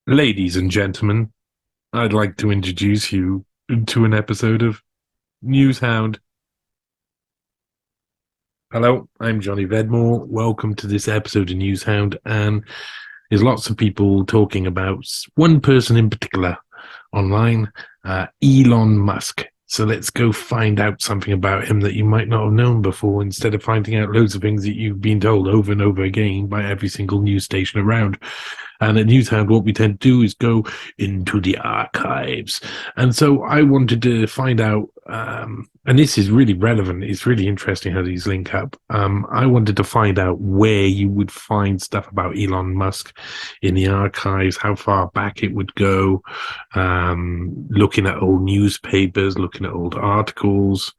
Ladies and gentlemen, I'd like to introduce you to an episode of NEWSHOUND. Hello, I'm Johnny Vedmore. Welcome to this episode of NEWSHOUND. And there's lots of people talking about one person in particular online, Elon Musk. So let's go find out something about him that you might not have known before, instead of finding out loads of things that you've been told over and over again by every single news station around. And at NEWSHOUND, what we tend to do is go into the archives. And so I wanted to find out, and this is really relevant. It's really interesting how these link up. I wanted to find out where you would find stuff about Elon Musk in the archives, how far back it would go, looking at old newspapers, looking at old articles,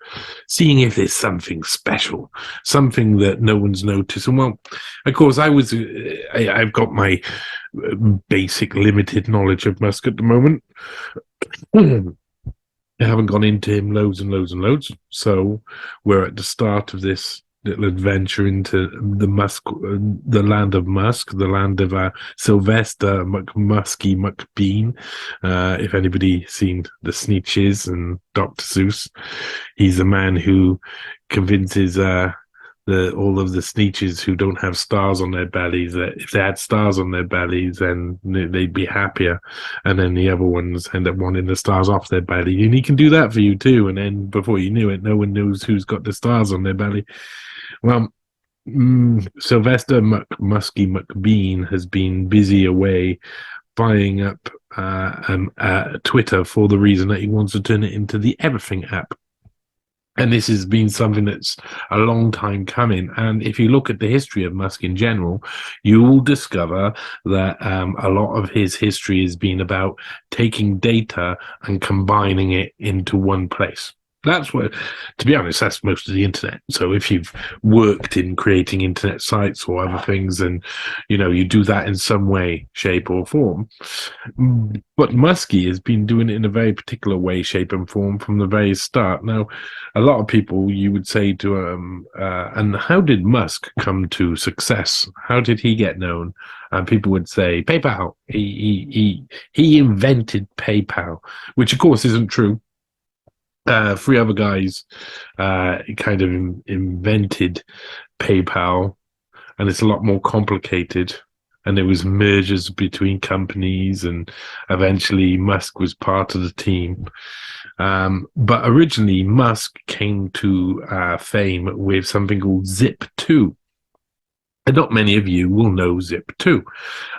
seeing if there's something special, something that no one's noticed. And well, of course, I've got my basic limited knowledge of Musk at the moment. I haven't gone into him loads and loads and loads, so we're at the start of this little adventure into the land of Musk, the land of Sylvester McMuskie McBean. If anybody seen the Sneetches and Dr. Seuss, he's the man who convinces all of the Sneetches who don't have stars on their bellies that if they had stars on their bellies, then they'd be happier. And then the other ones end up wanting the stars off their belly. And he can do that for you too. And then before you knew it, no one knows who's got the stars on their belly. Well, Sylvester McMuskie McBean has been busy away buying up Twitter for the reason that he wants to turn it into the Everything app. And this has been something that's a long time coming. And if you look at the history of Musk in general, you will discover that a lot of his history has been about taking data and combining it into one place. That's what, to be honest, that's most of the internet. So if you've worked in creating internet sites or other things, and you do that in some way, shape, or form. But Muskie has been doing it in a very particular way, shape, and form from the very start. Now, a lot of people, you would say to and how did Musk come to success? How did he get known? And people would say PayPal. He invented PayPal, which of course isn't true. Three other guys kind of invented PayPal, and it's a lot more complicated. And there was mergers between companies, and eventually Musk was part of the team. But originally, Musk came to fame with something called Zip2. And not many of you will know Zip2.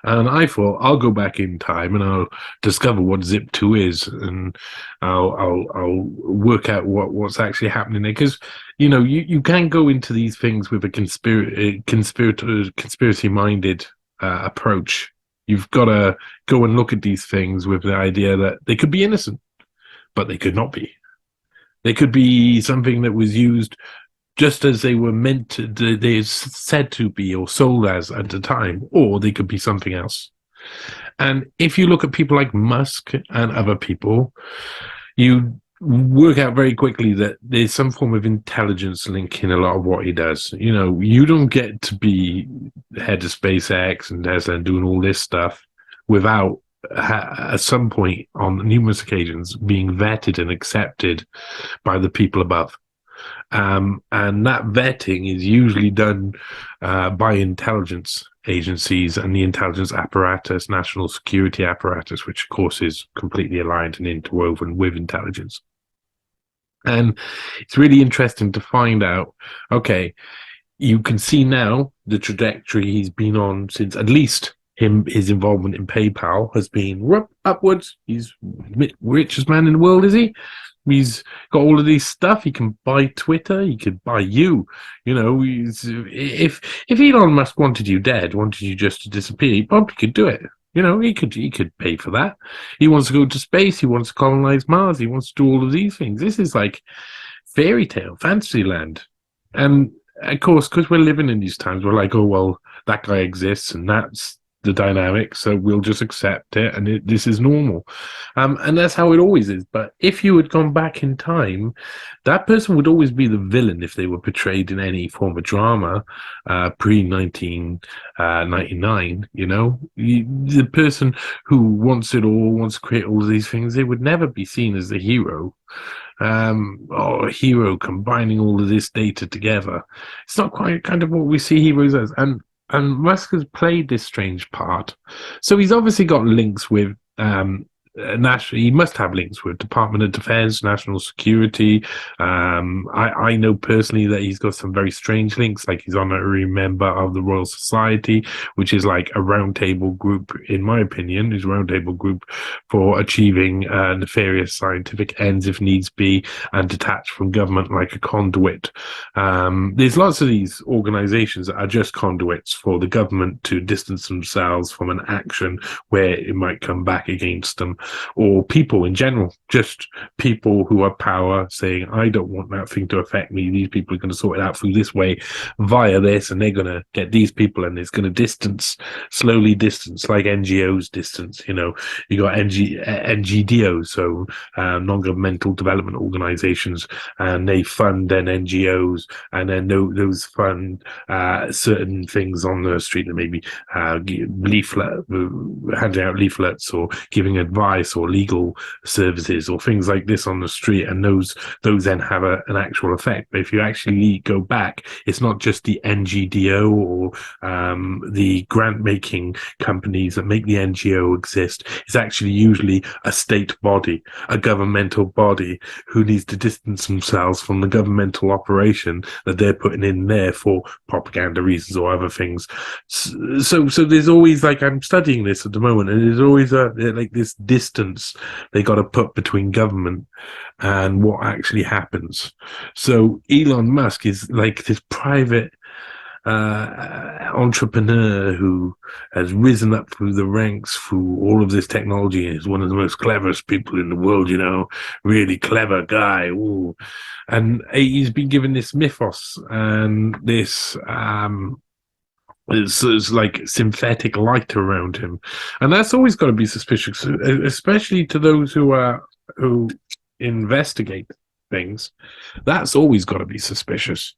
And I thought I'll go back in time and I'll discover what Zip2 is, and I'll work out what's actually happening there. Because you can't go into these things with a conspiracy-minded approach. You've got to go and look at these things with the idea that they could be innocent, but they could not be. They could be something that was used just as they were meant to, they're said to be or sold as at the time, or they could be something else. And if you look at people like Musk and other people, you work out very quickly that there's some form of intelligence link in a lot of what he does. You don't get to be head of SpaceX and Tesla and doing all this stuff without at some point on numerous occasions being vetted and accepted by the people above. And that vetting is usually done by intelligence agencies and the intelligence apparatus, national security apparatus, which of course is completely aligned and interwoven with intelligence. And it's really interesting to find out, okay, you can see now the trajectory he's been on since at least his involvement in PayPal has been upwards. He's richest man in the world, is he? He's got all of these stuff. He can buy Twitter. He could buy you. If Elon Musk wanted you dead, wanted you just to disappear, he probably could do it. He could pay for that. He wants to go to space. He wants to colonize Mars. He wants to do all of these things. This is like fairy tale, fantasy land. And of course, because we're living in these times, we're like, oh, well, that guy exists and that's the dynamic, so we'll just accept it, and this is normal. And that's how it always is. But if you had gone back in time, that person would always be the villain if they were portrayed in any form of drama pre 1999. The person who wants it all, wants to create all of these things, they would never be seen as the hero. Or a hero combining all of this data together. It's not quite kind of what we see heroes as. And Musk has played this strange part. So he's obviously got links with he must have links with Department of Defense, National Security. I know personally that he's got some very strange links, like he's honorary member of the Royal Society, which is like a roundtable group, in my opinion, is a roundtable group for achieving nefarious scientific ends if needs be, and detached from government like a conduit. There's lots of these organizations that are just conduits for the government to distance themselves from an action where it might come back against them, or people in general, just people who are power saying, I don't want that thing to affect me. These people are going to sort it out through this way via this, and they're going to get these people, and it's going to slowly distance, like NGOs distance. You got NGDOs, so non-governmental development organizations, and they fund then NGOs, and then those fund certain things on the street, and maybe handing out leaflets or giving advice or legal services or things like this on the street, and those then have an actual effect. But if you actually go back, it's not just the NGDO or the grant-making companies that make the NGO exist. It's actually usually a state body, a governmental body, who needs to distance themselves from the governmental operation that they're putting in there for propaganda reasons or other things. So there's always, like, I'm studying this at the moment, and there's always like this distance they got to put between government and what actually happens. So Elon Musk is like this private entrepreneur who has risen up through the ranks through all of this technology, and is one of the most cleverest people in the world, really clever guy. Ooh. And he's been given this mythos and this it's like synthetic light around him, and that's always got to be suspicious, especially to those who investigate things. That's always got to be suspicious.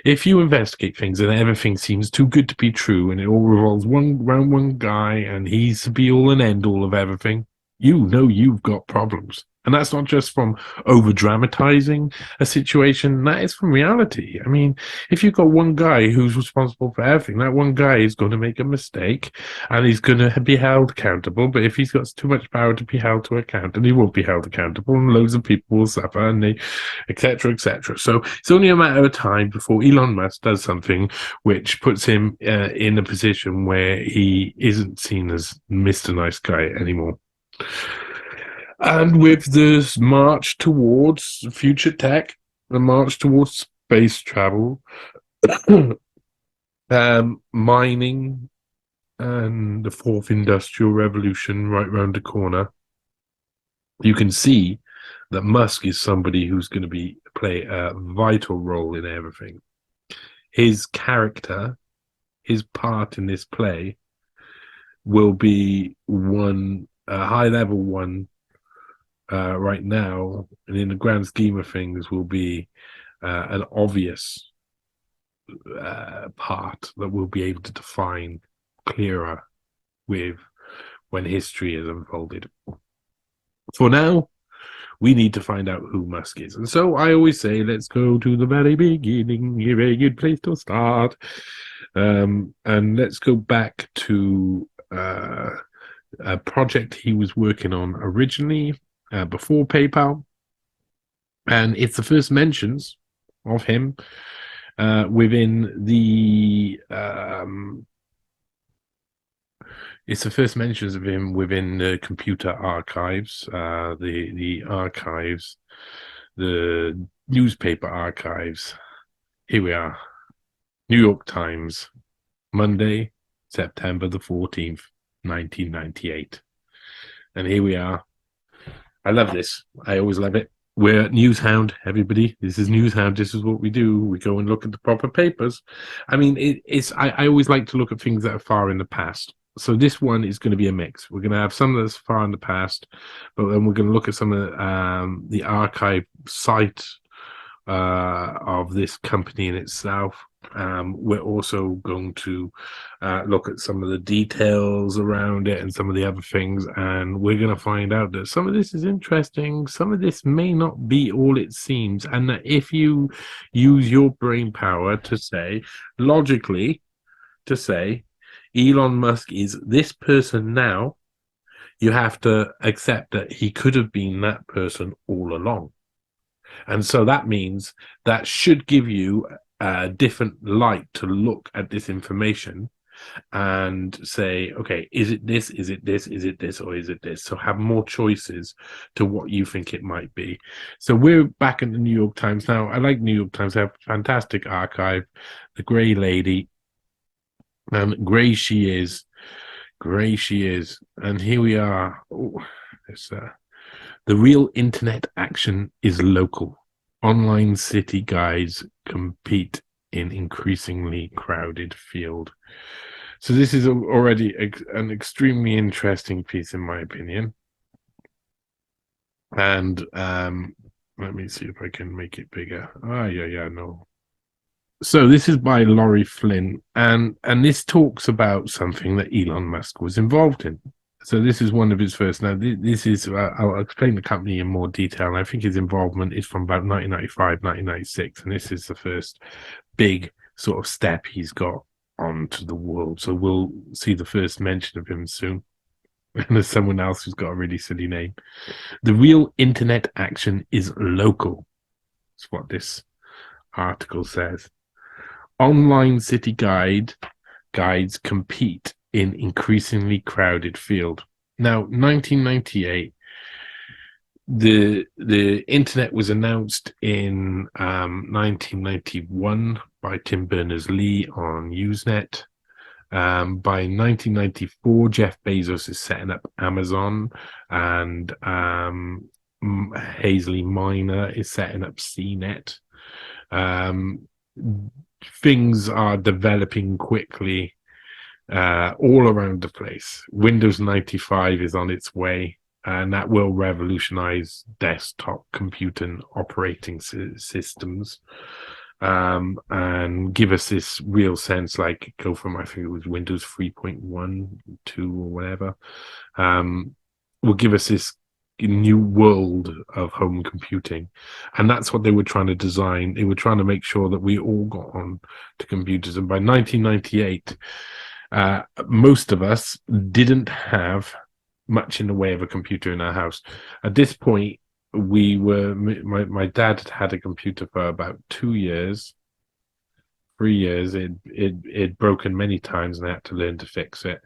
If you investigate things and everything seems too good to be true, and it all revolves around one guy, and he's the be all and end all of everything, you've got problems. And that's not just from over dramatizing a situation, that is from reality. I mean, if you've got one guy who's responsible for everything, that one guy is going to make a mistake and he's going to be held accountable. But if he's got too much power to be held to account, and he won't be held accountable, and loads of people will suffer, and etc., etc. So it's only a matter of time before Elon Musk does something which puts him in a position where he isn't seen as Mr. Nice Guy anymore. And with this march towards future tech, the march towards space travel, mining, and the fourth industrial revolution right round the corner, you can see that Musk is somebody who's going to play a vital role in everything. His character, his part in this play, will be a high-level one right now, and in the grand scheme of things will be an obvious part that we'll be able to define clearer with when history is unfolded. For now, we need to find out who Musk is. And so I always say, let's go to the very beginning, a very good place to start. And let's go back to a project he was working on originally, before PayPal, and it's the first mentions of him within the computer archives, the archives, the newspaper archives. Here we are, New York Times, Monday, September the 14th, 1998, and here we are. I love this. I always love it. We're NewsHound, everybody. This is NewsHound. This is what we do. We go and look at the proper papers. I mean, I always like to look at things that are far in the past. So this one is going to be a mix. We're going to have some that's far in the past, but then we're going to look at some of the archive site of this company in itself. We're also going to look at some of the details around it and some of the other things, and we're going to find out that some of this is interesting, some of this may not be all it seems, and that if you use your brain power to say, logically, to say, Elon Musk is this person now, you have to accept that he could have been that person all along. And so that means that should give you a different light to look at this information and say, okay, is it this, is it this, is it this, or is it this? So have more choices to what you think it might be. So we're back in the New York Times now. I like New York Times. They have a fantastic archive. The Grey Lady, grey she is. Grey she is. And here we are. Oh, it's, the real internet action is local. Online city guides compete in increasingly crowded field. So this is already an extremely interesting piece, in my opinion. And let me see if I can make it bigger. No. So this is by Laurie Flynn, and this talks about something that Elon Musk was involved in. So this is one of his first. Now, this is, I'll explain the company in more detail. And I think his involvement is from about 1995, 1996. And this is the first big sort of step he's got onto the world. So we'll see the first mention of him soon. And there's someone else who's got a really silly name. The real internet action is local. That's what this article says. Online city guides compete in increasingly crowded field. Now, 1998, the internet was announced in 1991 by Tim Berners-Lee on Usenet. By 1994, Jeff Bezos is setting up Amazon, and Hazley Minor is setting up CNET. Things are developing quickly all around the place. Windows 95 is on its way, and that will revolutionize desktop computing operating systems, and give us this real sense, like go from, I think it was Windows 3.1, 2 or whatever, will give us this new world of home computing. And that's what they were trying to design. They were trying to make sure that we all got on to computers. And by 1998, most of us didn't have much in the way of a computer in our house. At this point, my dad had a computer for about 2 years, 3 years. It'd broken many times, and I had to learn to fix it.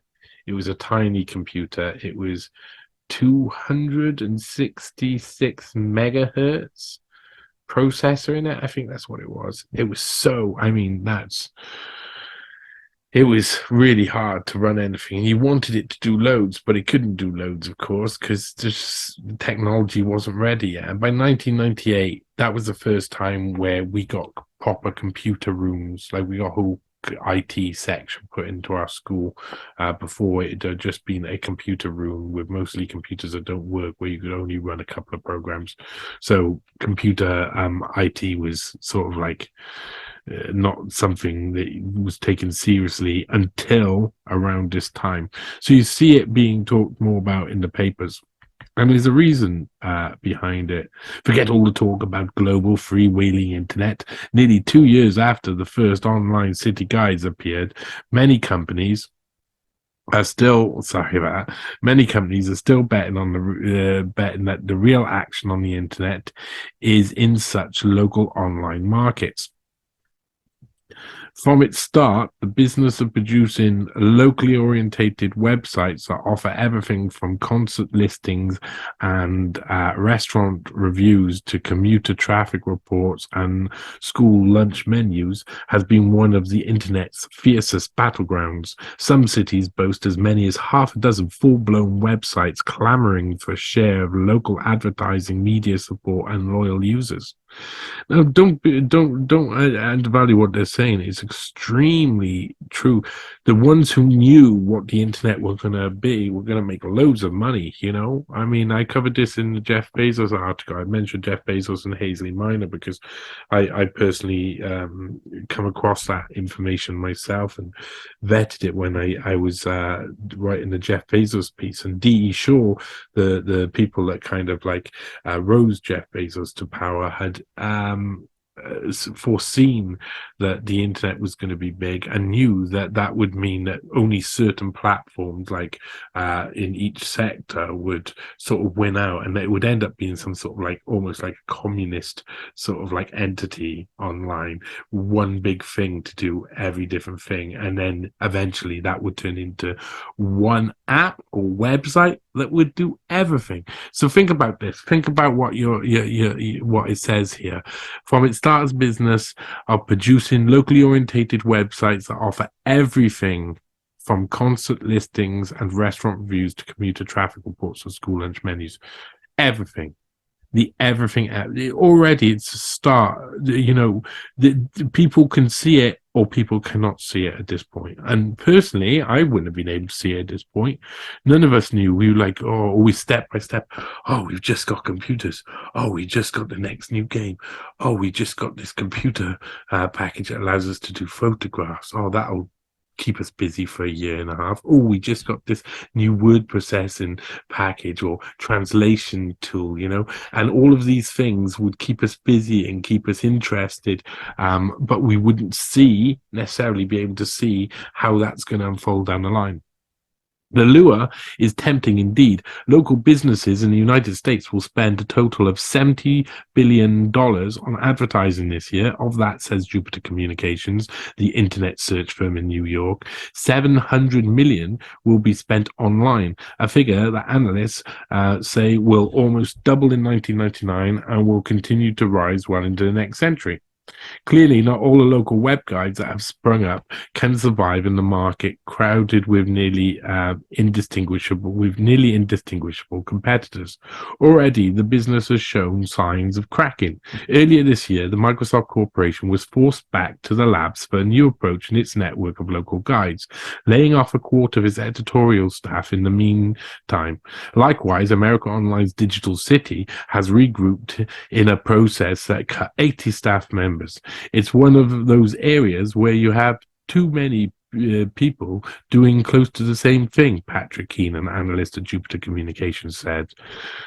It was a tiny computer. It was 266 megahertz processor in it. I think that's what it was. It was so, it was really hard to run anything. He wanted it to do loads, but it couldn't do loads, of course, because the technology wasn't ready yet. And by 1998, that was the first time where we got proper computer rooms. Like, we got a whole IT section put into our school. Before, it had just been a computer room with mostly computers that don't work, where you could only run a couple of programs. So computer IT was sort of like not something that was taken seriously until around this time. So you see it being talked more about in the papers. And there's a reason behind it. Forget all the talk about global freewheeling internet. Nearly 2 years after the first online city guides appeared, many companies are still betting on betting that the real action on the internet is in such local online markets. From its start, the business of producing locally orientated websites that offer everything from concert listings and restaurant reviews to commuter traffic reports and school lunch menus has been one of the internet's fiercest battlegrounds. Some cities boast as many as half a dozen full-blown websites clamoring for a share of local advertising, media support, and loyal users. No, don't undervalue what they're saying. It's extremely true. The ones who knew what the internet was going to be were going to make loads of money. I mean, I covered this in the Jeff Bezos article. I mentioned Jeff Bezos and Hazley Minor because I personally come across that information myself and vetted it when I was writing the Jeff Bezos piece. And D.E. Shaw, the people that kind of like rose Jeff Bezos to power, had foreseen that the internet was going to be big and knew that that would mean that only certain platforms, like in each sector, would sort of win out, and that it would end up being some sort of like almost like a communist sort of like entity online, one big thing to do every different thing, and then eventually that would turn into one app or website that would do everything. So think about this. Think about what what it says here. From its start as business of producing locally orientated websites that offer everything from concert listings and restaurant reviews to commuter traffic reports and school lunch menus. Everything. The everything app. Already it's a start. The people can see it or people cannot see it at this point. And personally, I wouldn't have been able to see it at this point. None of us knew. We were like, oh, always step by step. Oh, we've just got computers. Oh, we just got the next new game. Oh, we just got this computer package that allows us to do photographs. Oh, that'll keep us busy for a year and a half. Oh, we just got this new word processing package or translation tool, and all of these things would keep us busy and keep us interested, but we wouldn't necessarily be able to see how that's going to unfold down the line. The lure is tempting indeed. Local businesses in the United States will spend a total of $70 billion on advertising this year. Of that, says Jupiter Communications, the internet search firm in New York, 700 million will be spent online, a figure that analysts say will almost double in 1999 and will continue to rise well into the next century. Clearly, not all the local web guides that have sprung up can survive in the market crowded with nearly indistinguishable competitors. Already, the business has shown signs of cracking. Earlier this year, the Microsoft Corporation was forced back to the labs for a new approach in its network of local guides, laying off a quarter of its editorial staff in the meantime. Likewise, America Online's Digital City has regrouped in a process that cut 80 staff members. It's one of those areas where you have too many people doing close to the same thing, Patrick Keenan, analyst at Jupiter Communications, said.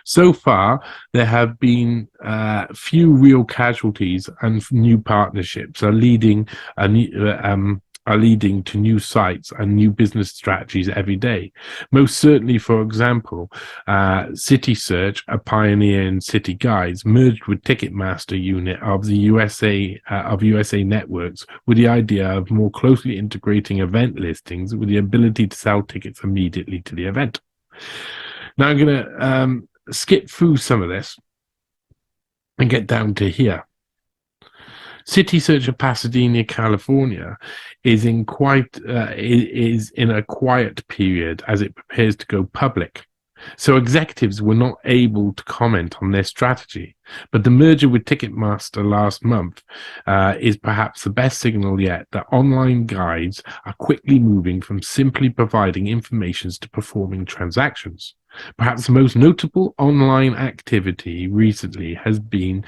So far, there have been few real casualties, and new partnerships are leading to new sites and new business strategies every day. Most certainly, for example, City Search, a pioneer in city guides, merged with Ticketmaster unit of the USA Networks with the idea of more closely integrating event listings with the ability to sell tickets immediately to the event. Now I'm going to skip through some of this and get down to here. City Search of Pasadena, California, is in a quiet period as it prepares to go public. So executives were not able to comment on their strategy. But the merger with Ticketmaster last month is perhaps the best signal yet that online guides are quickly moving from simply providing information to performing transactions. Perhaps the most notable online activity recently has been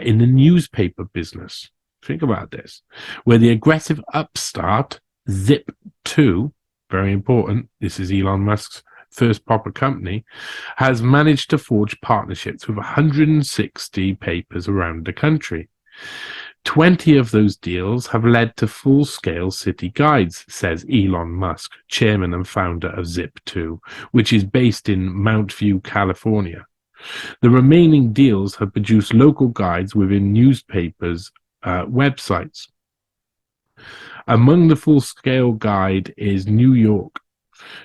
in the newspaper business. Think about this, where the aggressive upstart Zip2, very important, this is Elon Musk's first proper company, has managed to forge partnerships with 160 papers around the country. 20 of those deals have led to full-scale city guides, says Elon Musk, chairman and founder of Zip2, which is based in Mount View, California. The remaining deals have produced local guides within newspapers' websites. Among the full-scale guide is New York.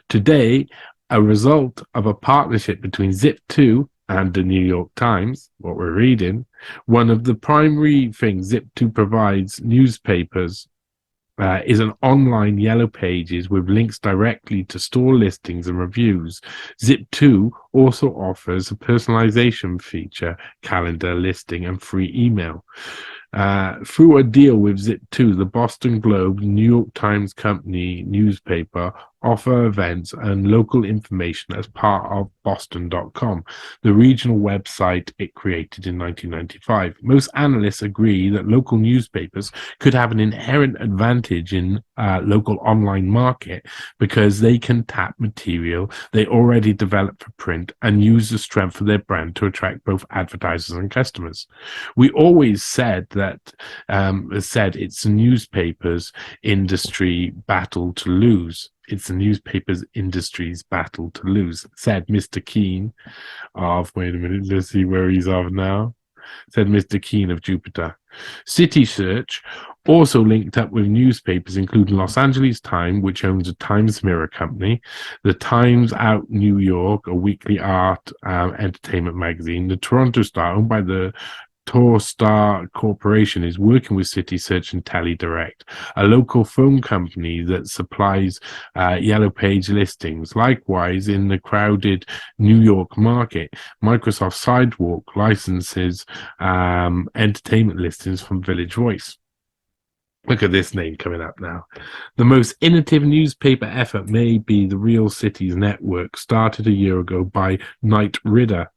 Today, a result of a partnership between Zip2 and the New York Times, what we're reading, one of the primary things Zip2 provides newspapers is an online yellow pages with links directly to store listings and reviews. Zip2 also offers a personalization feature, calendar, listing, and free email. Through a deal with Zip2, the Boston Globe, New York Times Company newspaper offer events and local information as part of Boston.com, the regional website it created in 1995. Most analysts agree that local newspapers could have an inherent advantage in local online market because they can tap material they already developed for print and use the strength of their brand to attract both advertisers and customers. We always said that it's the newspapers industry battle to lose. It's the newspapers industry's battle to lose, said Mr. Keene wait a minute, let's see where he's of now, said Mr. Keene of Jupiter. City Search also linked up with newspapers, including Los Angeles Times, which owns the Times Mirror Company, the Times Out New York, a weekly art entertainment magazine, the Toronto Star, owned by the Torstar Corporation, is working with City Search and TeleDirect, a local phone company that supplies yellow page listings. Likewise, in the crowded New York market, Microsoft Sidewalk licenses entertainment listings from Village Voice. Look at this name coming up now. The most innovative newspaper effort may be the Real Cities Network, started a year ago by Knight Ridder,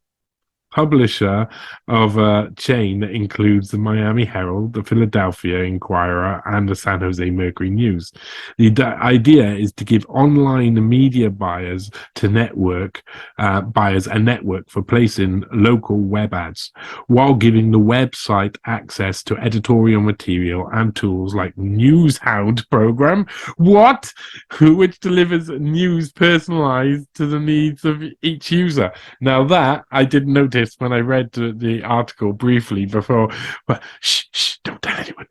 publisher of a chain that includes the Miami Herald, the Philadelphia Inquirer, and the San Jose Mercury News. The idea is to give online media buyers a network for placing local web ads, while giving the website access to editorial material and tools like NewsHound program, which delivers news personalized to the needs of each user. Now that I didn't notice when I read the article briefly before, but shh, don't tell anyone.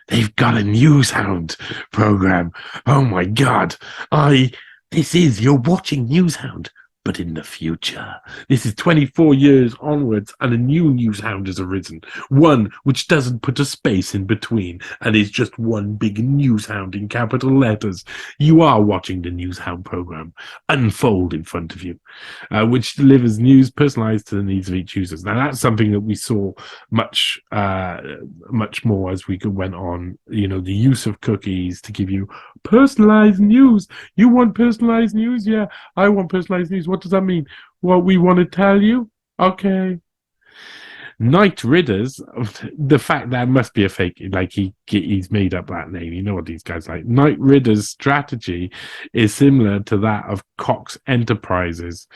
They've got a NewsHound program. Oh my God. You're watching NewsHound, but in the future. This is 24 years onwards, and a new NewsHound has arisen. One which doesn't put a space in between, and is just one big NewsHound in capital letters. You are watching the NewsHound program unfold in front of you, which delivers news personalized to the needs of each user. Now, that's something that we saw much more as we went on. You know, the use of cookies to give you personalized news. You want personalized news? Yeah, I want personalized news. What does that mean? What we want to tell you? Okay. Knight Ridder's, the fact that must be a fake, like he's made up that name. You know what these guys like. Knight Ridder's strategy is similar to that of Cox Enterprises,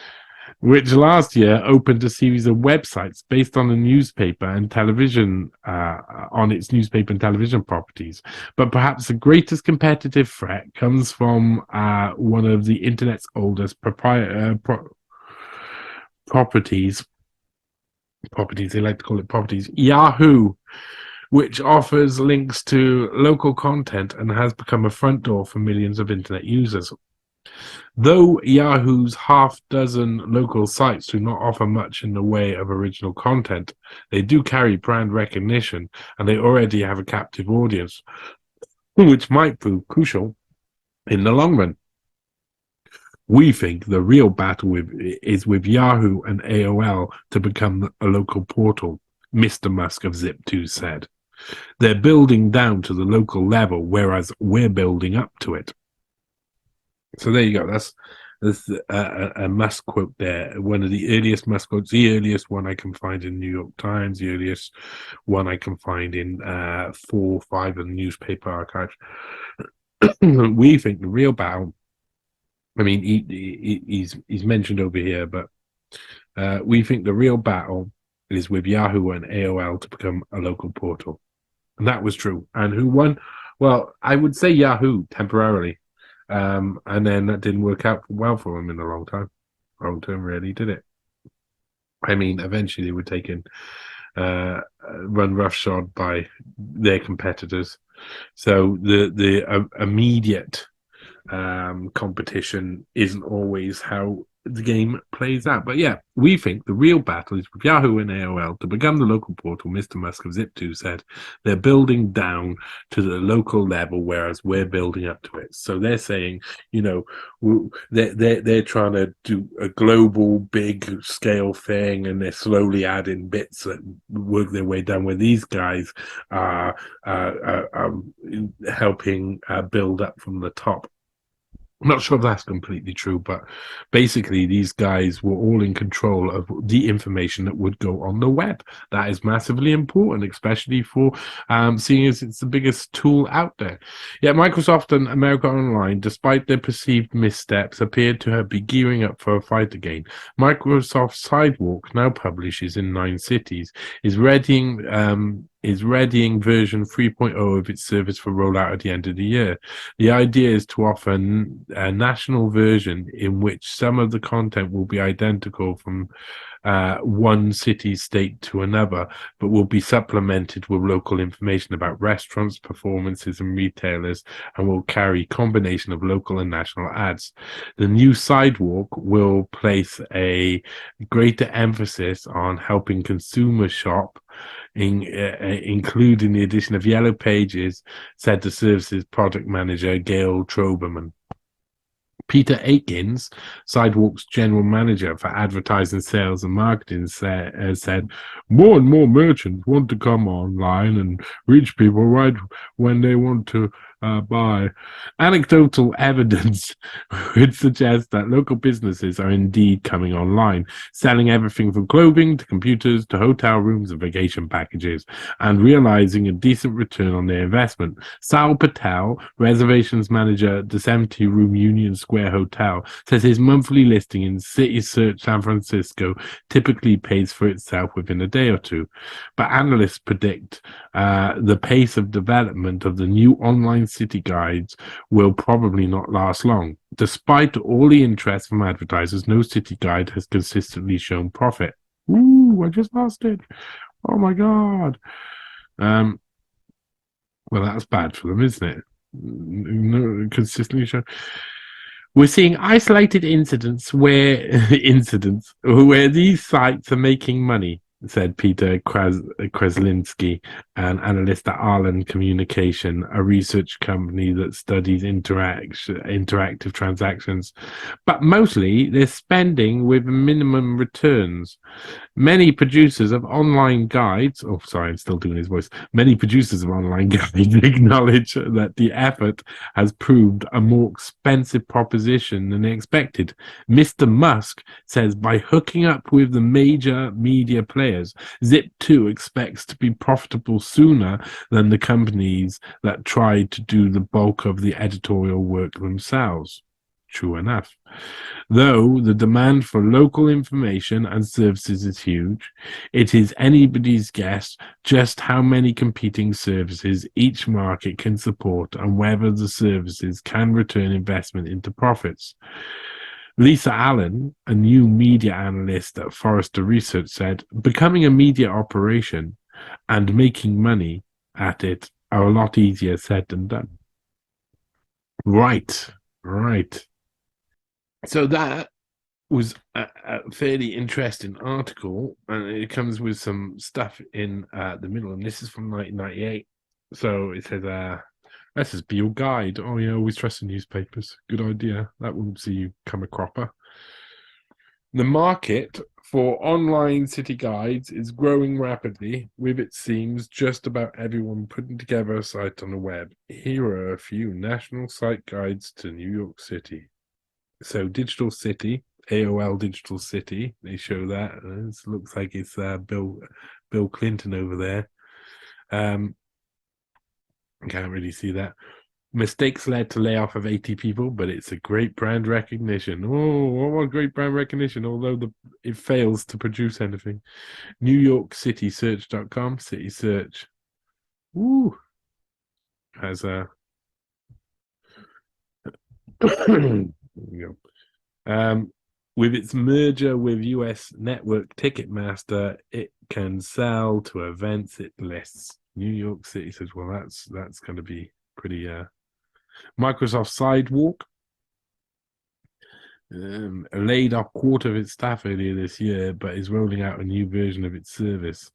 which last year opened a series of websites based on the newspaper and television, on its newspaper and television properties. But perhaps the greatest competitive threat comes from one of the internet's oldest properties. They like to call it properties. Yahoo, which offers links to local content and has become a front door for millions of internet users. Though Yahoo's half-dozen local sites do not offer much in the way of original content, they do carry brand recognition, and they already have a captive audience, which might prove crucial in the long run. We think the real battle is with Yahoo and AOL to become a local portal, Mr. Musk of Zip2 said. They're building down to the local level, whereas we're building up to it. So there you go. That's a Musk quote there. One of the earliest Musk quotes, the earliest one I can find in New York Times, the earliest one I can find in 4 or 5 of the newspaper archives. We think the real battle, I mean, he's mentioned over here, but we think the real battle is with Yahoo and AOL to become a local portal. And that was true. And who won? Well, I would say Yahoo temporarily. And then that didn't work out well for them in the long term, really, did it? I mean, eventually they were taken, run roughshod by their competitors. So the immediate competition isn't always how the game plays out. But yeah, we think the real battle is with Yahoo and AOL to become the local portal. Mr. Musk of Zip2 said they're building down to the local level, whereas we're building up to it. So they're saying, you know, they're trying to do a global, big scale thing, and they're slowly adding bits that work their way down. Where these guys are helping build up from the top. I'm not sure if that's completely true, but basically, these guys were all in control of the information that would go on the web. That is massively important, especially for seeing as it's the biggest tool out there. Yet Microsoft and America Online, despite their perceived missteps, appeared to have been gearing up for a fight again. Microsoft Sidewalk, now publishes in 9 cities, is readying version 3.0 of its service for rollout at the end of the year. The idea is to offer a national version in which some of the content will be identical from one city state to another, but will be supplemented with local information about restaurants, performances, and retailers, and will carry a combination of local and national ads. The new Sidewalk will place a greater emphasis on helping consumers shop, including the addition of yellow pages, said the service's product manager, Gail Troberman. Peter Aikins, Sidewalk's general manager for advertising, sales, and marketing, said, more and more merchants want to come online and reach people right when they want to buy. Anecdotal evidence would suggest that local businesses are indeed coming online, selling everything from clothing to computers to hotel rooms and vacation packages, and realizing a decent return on their investment. Sal Patel, reservations manager at the 70-room Union Square Hotel, says his monthly listing in City Search San Francisco typically pays for itself within a day or two. But analysts predict the pace of development of the new online city guides will probably not last long. Despite all the interest from advertisers, no city guide has consistently shown profit. Ooh, I just lost it. Oh my God. Well, that's bad for them, isn't it? No, consistently shown. We're seeing isolated incidents where these sites are making money, said Peter Kraslinski, an analyst at Arlen Communication, a research company that studies interactive transactions. But mostly they're spending with minimum returns. Many producers of online guides, oh, sorry, I'm still doing his voice. Many producers of online guides acknowledge that the effort has proved a more expensive proposition than they expected. Mr. Musk says by hooking up with the major media players, Zip2 expects to be profitable sooner than the companies that tried to do the bulk of the editorial work themselves. True enough. Though the demand for local information and services is huge, it is anybody's guess just how many competing services each market can support and whether the services can return investment into profits. Lisa Allen, a new media analyst at Forrester Research, said, becoming a media operation and making money at it are a lot easier said than done. Right. So that was a fairly interesting article, and it comes with some stuff in the middle, and this is from 1998. So it says, let's just be your guide. Oh, yeah, always trust the newspapers. Good idea. That will see you come a cropper. The market for online city guides is growing rapidly, with, it seems, just about everyone putting together a site on the web. Here are a few national site guides to New York City. So Digital City, AOL Digital City, they show that. It looks like it's Bill Clinton over there. I can't really see that. Mistakes led to layoff of 80 people, but it's a great brand recognition. Oh, what great brand recognition, although it fails to produce anything. New York City Search.com, City Search. Woo! Has a... there you go. With its merger with US network Ticketmaster, it can sell to events it lists. New York City says, well, that's going to be pretty... Microsoft Sidewalk. laid off a quarter of its staff earlier this year, but is rolling out a new version of its service.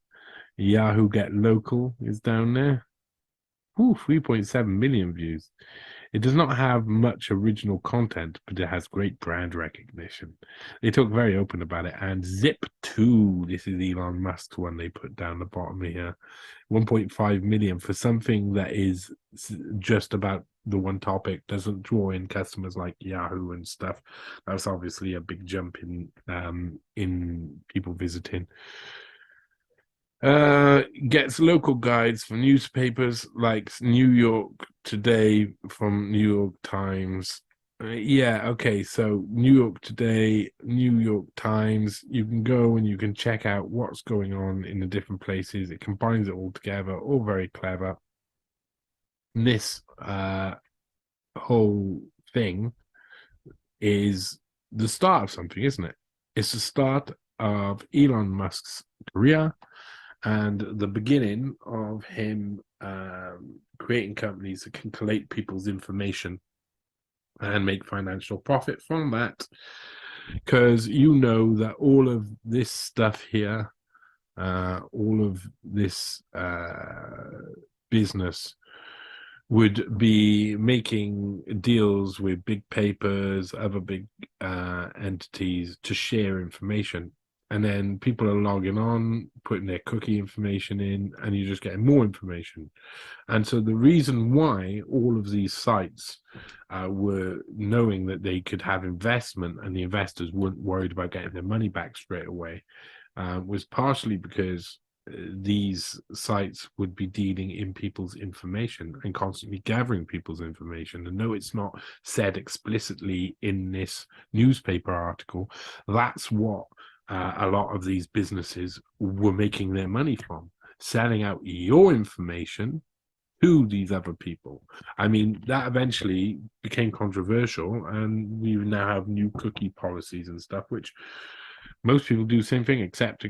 Yahoo Get Local is down there. Ooh, 3.7 million views. It does not have much original content, but it has great brand recognition. They talk very open about it. And Zip2, this is Elon Musk's one they put down the bottom here. 1.5 million for something that is just about the one topic, doesn't draw in customers like Yahoo and stuff. That's obviously a big jump in people visiting. Gets local guides from newspapers like New York Today from New York Times. Yeah, okay, so New York Today, New York Times, you can go and you can check out what's going on in the different places. It combines it all together, all very clever. And this whole thing is the start of something, isn't it? It's the start of Elon Musk's career and the beginning of him creating companies that can collate people's information and make financial profit from that. Because you know that all of this stuff here, all of this business would be making deals with big papers, other big entities to share information. And then people are logging on, putting their cookie information in, and you're just getting more information. And so the reason why all of these sites were knowing that they could have investment and the investors weren't worried about getting their money back straight away was partially because these sites would be dealing in people's information and constantly gathering people's information. And no, it's not said explicitly in this newspaper article, that's what a lot of these businesses were making their money from, selling out your information to these other people. I mean, that eventually became controversial, and we now have new cookie policies and stuff, which most people do the same thing, accept,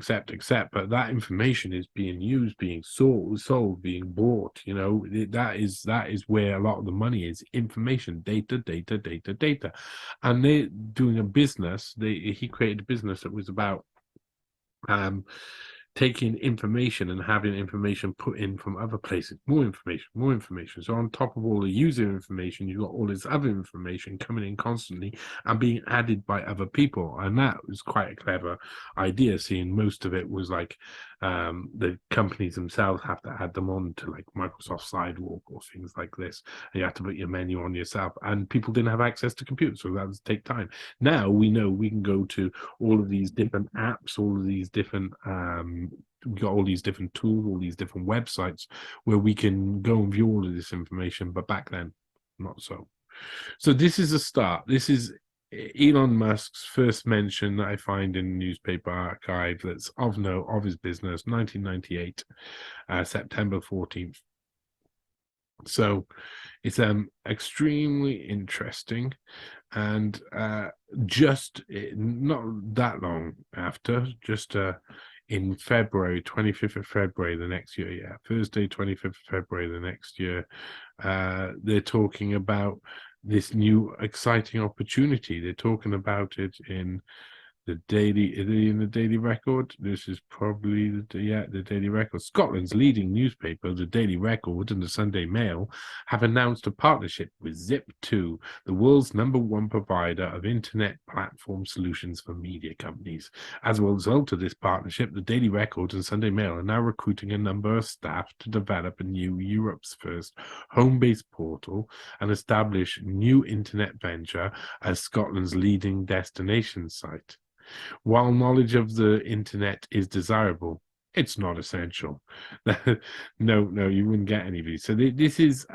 but that information is being used, being sold, being bought. You know, that is where a lot of the money is: information, data. And they're doing a business. He created a business that was about taking information and having information put in from other places, more information. So on top of all the user information, you've got all this other information coming in constantly and being added by other people. And that was quite a clever idea, seeing most of it was like the companies themselves have to add them on to like Microsoft Sidewalk or things like this. And you have to put your menu on yourself. And people didn't have access to computers, so that would take time. Now we know we can go to all of these different apps, all of these different we've got all these different tools, all these different websites where we can go and view all of this information, but back then, not so. So this is a start. This is Elon Musk's first mention that I find in the newspaper archive that's of note of his business, 1998, September 14th. So it's extremely interesting, and just not that long after, just in February, 25th of February the next year, yeah, Thursday, 25th of February the next year, they're talking about this new exciting opportunity. They're talking about it in the Daily Record. This is probably the Daily Record. Scotland's leading newspaper, the Daily Record, and the Sunday Mail have announced a partnership with Zip2, the world's #1 provider of internet platform solutions for media companies. As a result of this partnership, the Daily Record and Sunday Mail are now recruiting a number of staff to develop a new Europe's first home-based portal and establish new internet venture as Scotland's leading destination site. While knowledge of the internet is desirable, it's not essential. No, you wouldn't get any of these. So this is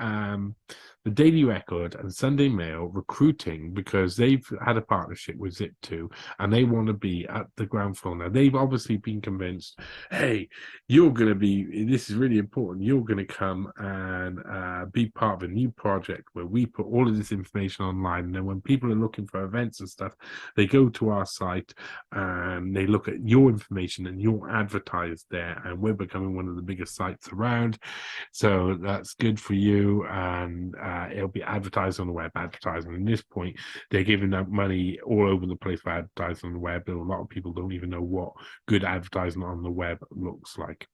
the Daily Record and Sunday Mail recruiting because they've had a partnership with Zip2 and they want to be at the ground floor. Now, they've obviously been convinced, hey, you're going to be, this is really important, you're going to come and be part of a new project where we put all of this information online. And then when people are looking for events and stuff, they go to our site and they look at your information and you're advertised there, and we're becoming one of the biggest sites around. So that's good for you. And it'll be advertised on the web, advertising. At this point, they're giving out money all over the place for advertising on the web. And a lot of people don't even know what good advertising on the web looks like.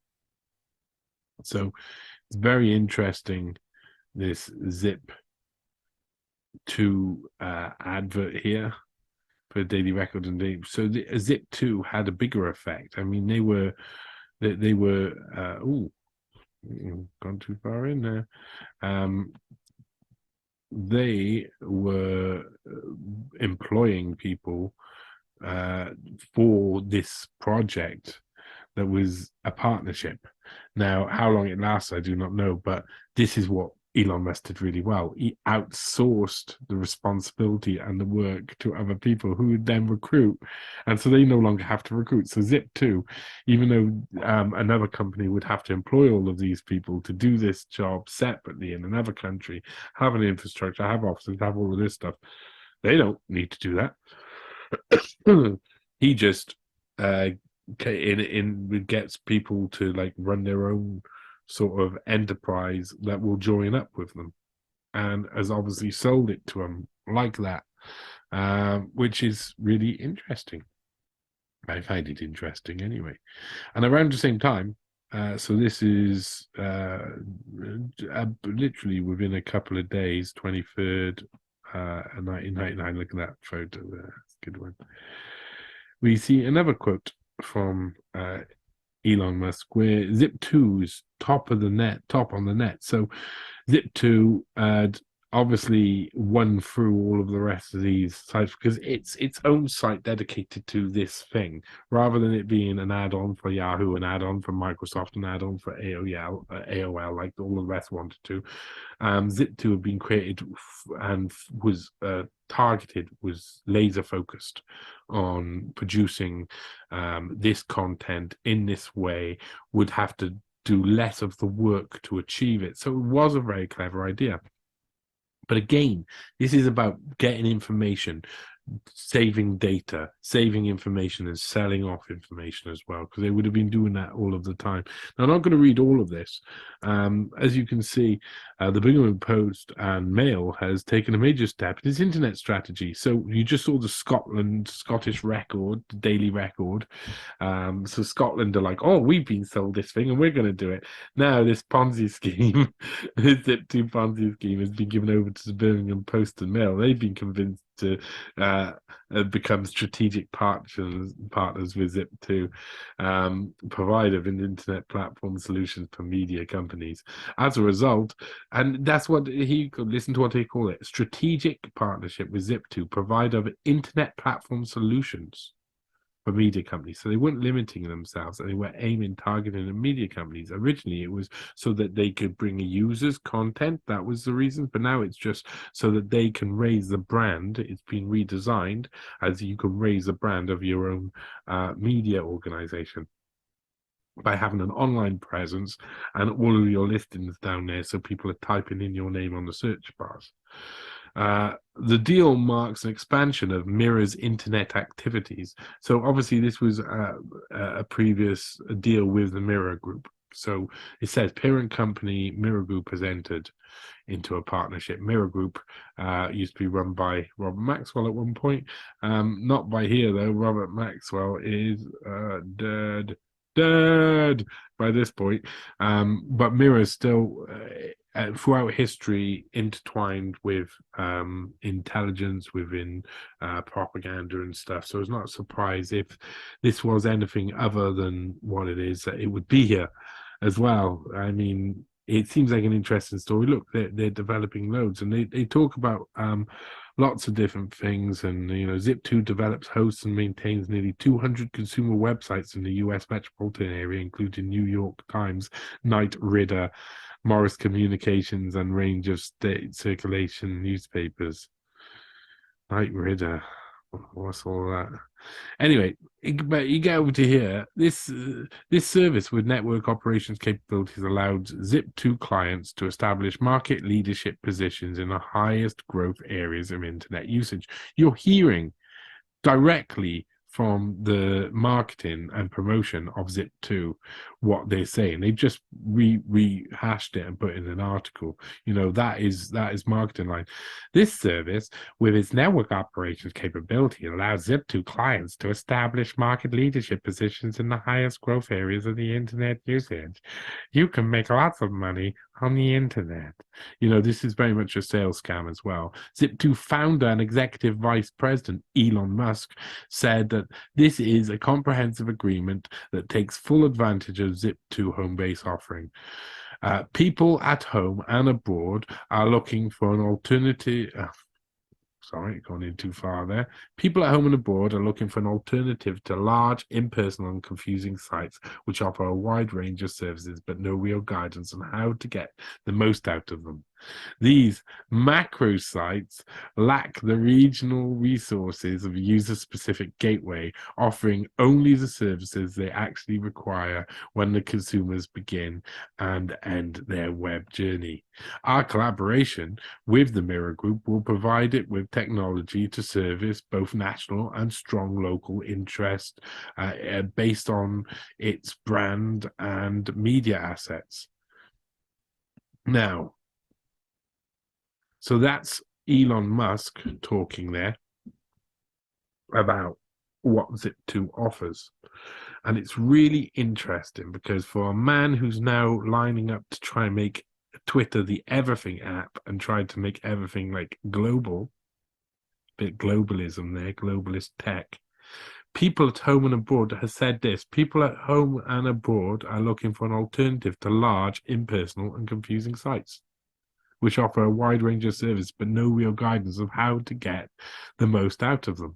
So it's very interesting, this Zip2 advert here for Daily Record. And so the Zip2 had a bigger effect. I mean, they were gone too far in there. They were employing people for this project that was a partnership. Now, how long it lasts, I do not know, but this is what Elon Musk did really well. He outsourced the responsibility and the work to other people who would then recruit. And so they no longer have to recruit. So Zip2, even though another company would have to employ all of these people to do this job separately in another country, have an infrastructure, have offices, have all of this stuff, they don't need to do that. He just gets people to like run their own sort of enterprise that will join up with them, and has obviously sold it to them like that, which is really interesting. I find it interesting anyway. And around the same time, so this is literally within a couple of days, 23rd, 1999. Look at that photo there. It's a good one. We see another quote from Elon Musk, where Zip2 is top on the net. So Zip2 obviously won through all of the rest of these sites because it's its own site dedicated to this thing, rather than it being an add-on for Yahoo, an add-on for Microsoft, an add-on for AOL, like all the rest wanted to. Zip2 had been created and was targeted, was laser focused on producing this content in this way, would have to do less of the work to achieve it. So it was a very clever idea. But again, this is about getting information, saving data, saving information, and selling off information as well, because they would have been doing that all of the time. Now, I'm not going to read all of this. As you can see, the Birmingham Post and Mail has taken a major step in its internet strategy. So you just saw the Scottish Record, the Daily Record. So Scotland are like, oh, we've been sold this thing and we're going to do it. Now this Ponzi scheme, this Zip2 Ponzi scheme has been given over to the Birmingham Post and Mail. They've been convinced to become strategic partners with Zip2, provider of internet platform solutions for media companies. As a result, and that's what listen to what they call it: strategic partnership with Zip2, provider of internet platform solutions for media companies. So they weren't limiting themselves, and they were targeting the media companies. Originally, it was so that they could bring users content. That was the reason. But now it's just so that they can raise the brand. It's been redesigned as you can raise the brand of your own media organization by having an online presence and all of your listings down there, so people are typing in your name on the search bars. The deal marks an expansion of Mirror's internet activities. So obviously this was a previous deal with the Mirror Group. So it says parent company Mirror Group has entered into a partnership. Mirror Group used to be run by Robert Maxwell at one point. Not by here though. Robert Maxwell is dead by this point. But Mirror is still throughout history intertwined with intelligence, within propaganda and stuff. So it's not a surprise if this was anything other than what it is, that it would be here as well. I mean, it seems like an interesting story. Look, they're developing loads, and they talk about lots of different things. And Zip2 develops, hosts, and maintains nearly 200 consumer websites in the U.S. metropolitan area, including New York Times, Knight Ridder, Morris Communications, and range of state circulation newspapers. Knight Ridder, what's all that? Anyway, but you get over to here. This service with network operations capabilities allowed Zip2 clients to establish market leadership positions in the highest growth areas of internet usage. You're hearing directly from the marketing and promotion of Zip2 what they're saying. They've just rehashed it and put in an article. That is marketing line. This service, with its network operations capability, allows Zip2 clients to establish market leadership positions in the highest growth areas of the internet usage. You can make lots of money on the internet. This is very much a sales scam as well. Zip2 founder and executive vice president Elon Musk said that this is a comprehensive agreement that takes full advantage of Zip2 home base offering. People at home and abroad are looking for an alternative. Sorry, gone in too far there. People at home and abroad are looking for an alternative to large, impersonal, and confusing sites which offer a wide range of services but no real guidance on how to get the most out of them. These macro sites lack the regional resources of a user-specific gateway, offering only the services they actually require when the consumers begin and end their web journey. Our collaboration with the Mirror Group will provide it with technology to service both national and strong local interest based on its brand and media assets. Now, so that's Elon Musk talking there about what Zip2 offers. And it's really interesting because for a man who's now lining up to try and make Twitter the everything app and trying to make everything like global, bit globalism there, globalist tech, people at home and abroad has said this. People at home and abroad are looking for an alternative to large, impersonal, and confusing sites, which offer a wide range of services but no real guidance of how to get the most out of them.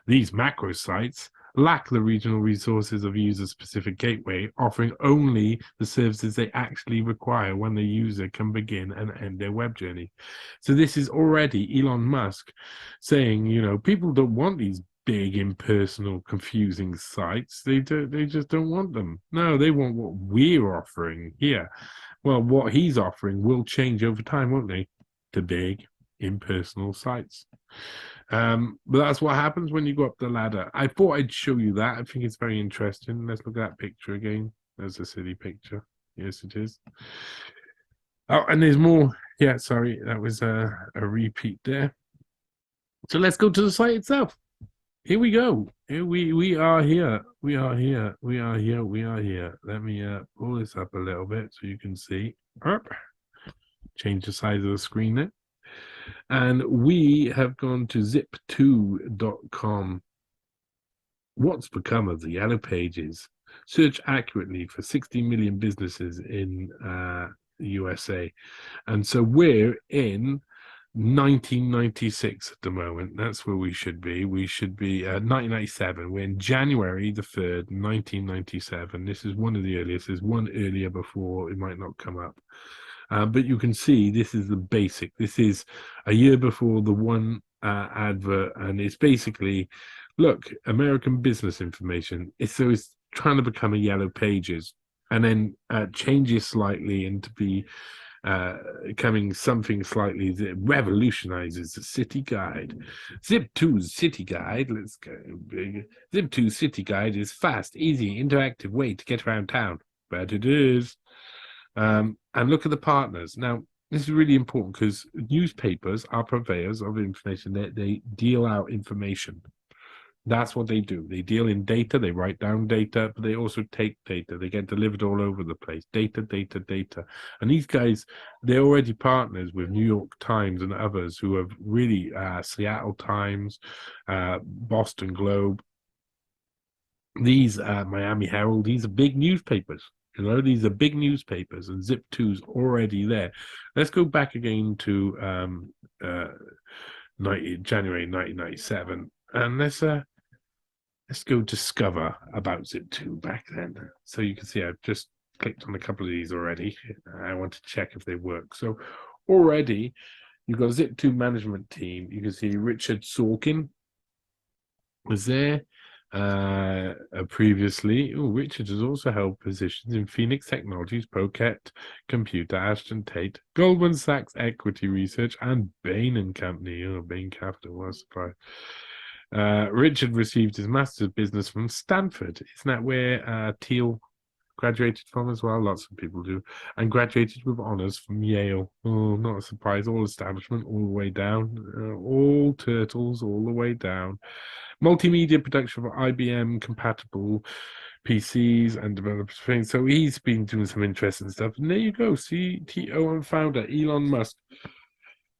These macro sites lack the regional resources of user-specific gateway, offering only the services they actually require when the user can begin and end their web journey. So this is already Elon Musk saying, people don't want these big, impersonal, confusing sites. They just don't want them. No, they want what we're offering here. Well, what he's offering will change over time, won't they? To big, impersonal sites. But that's what happens when you go up the ladder. I thought I'd show you that. I think it's very interesting. Let's look at that picture again. There's a silly picture. Yes, it is. Oh, and there's more. Yeah, sorry, that was a repeat there. So let's go to the site itself. Here we go. Here we are here. We are here. We are here. We are here. Let me pull this up a little bit so you can see. Change the size of the screen there. And we have gone to zip2.com. What's become of the yellow pages? Search accurately for 60 million businesses in the USA. And so we're in 1996 at the moment. That's where we should be. We should be 1997. We're in January the 3rd, 1997. This is one of the earliest. There's one earlier before. It might not come up. But you can see this is the basic. This is a year before the one advert. And it's basically, look, American business information. It's trying to become a yellow pages and then changes slightly into be becoming something slightly that revolutionizes the city guide. Zip2's city guide, let's go big. Zip2's city guide is fast, easy, interactive way to get around town. But it is. And look at the partners. Now, this is really important because newspapers are purveyors of information. They deal out information. That's what they do. They deal in data, they write down data, but they also take data. They get delivered all over the place. Data, data, data. And these guys, they're already partners with New York Times and others who have really, Seattle Times, Boston Globe, these Miami Herald, these are big newspapers. These are big newspapers, and Zip2's already there. Let's go back again to January 1997, and let's go discover about Zip2 back then. So you can see I've just clicked on a couple of these already. I want to check if they work. So already you've got a Zip2 management team. You can see Richard Sorkin was there. Previously, Richard has also held positions in Phoenix Technologies, Procat Computer, Ashton Tate, Goldman Sachs Equity Research, and Bain and Company. Bain Capital was supply. Richard received his master's of business from Stanford. Isn't that where Thiel graduated from as well? Lots of people do. And graduated with honors from Yale. Oh, not a surprise. All establishment, all the way down. All turtles, all the way down. Multimedia production for IBM compatible PCs and developers things. So he's been doing some interesting stuff. And there you go. CTO and founder Elon Musk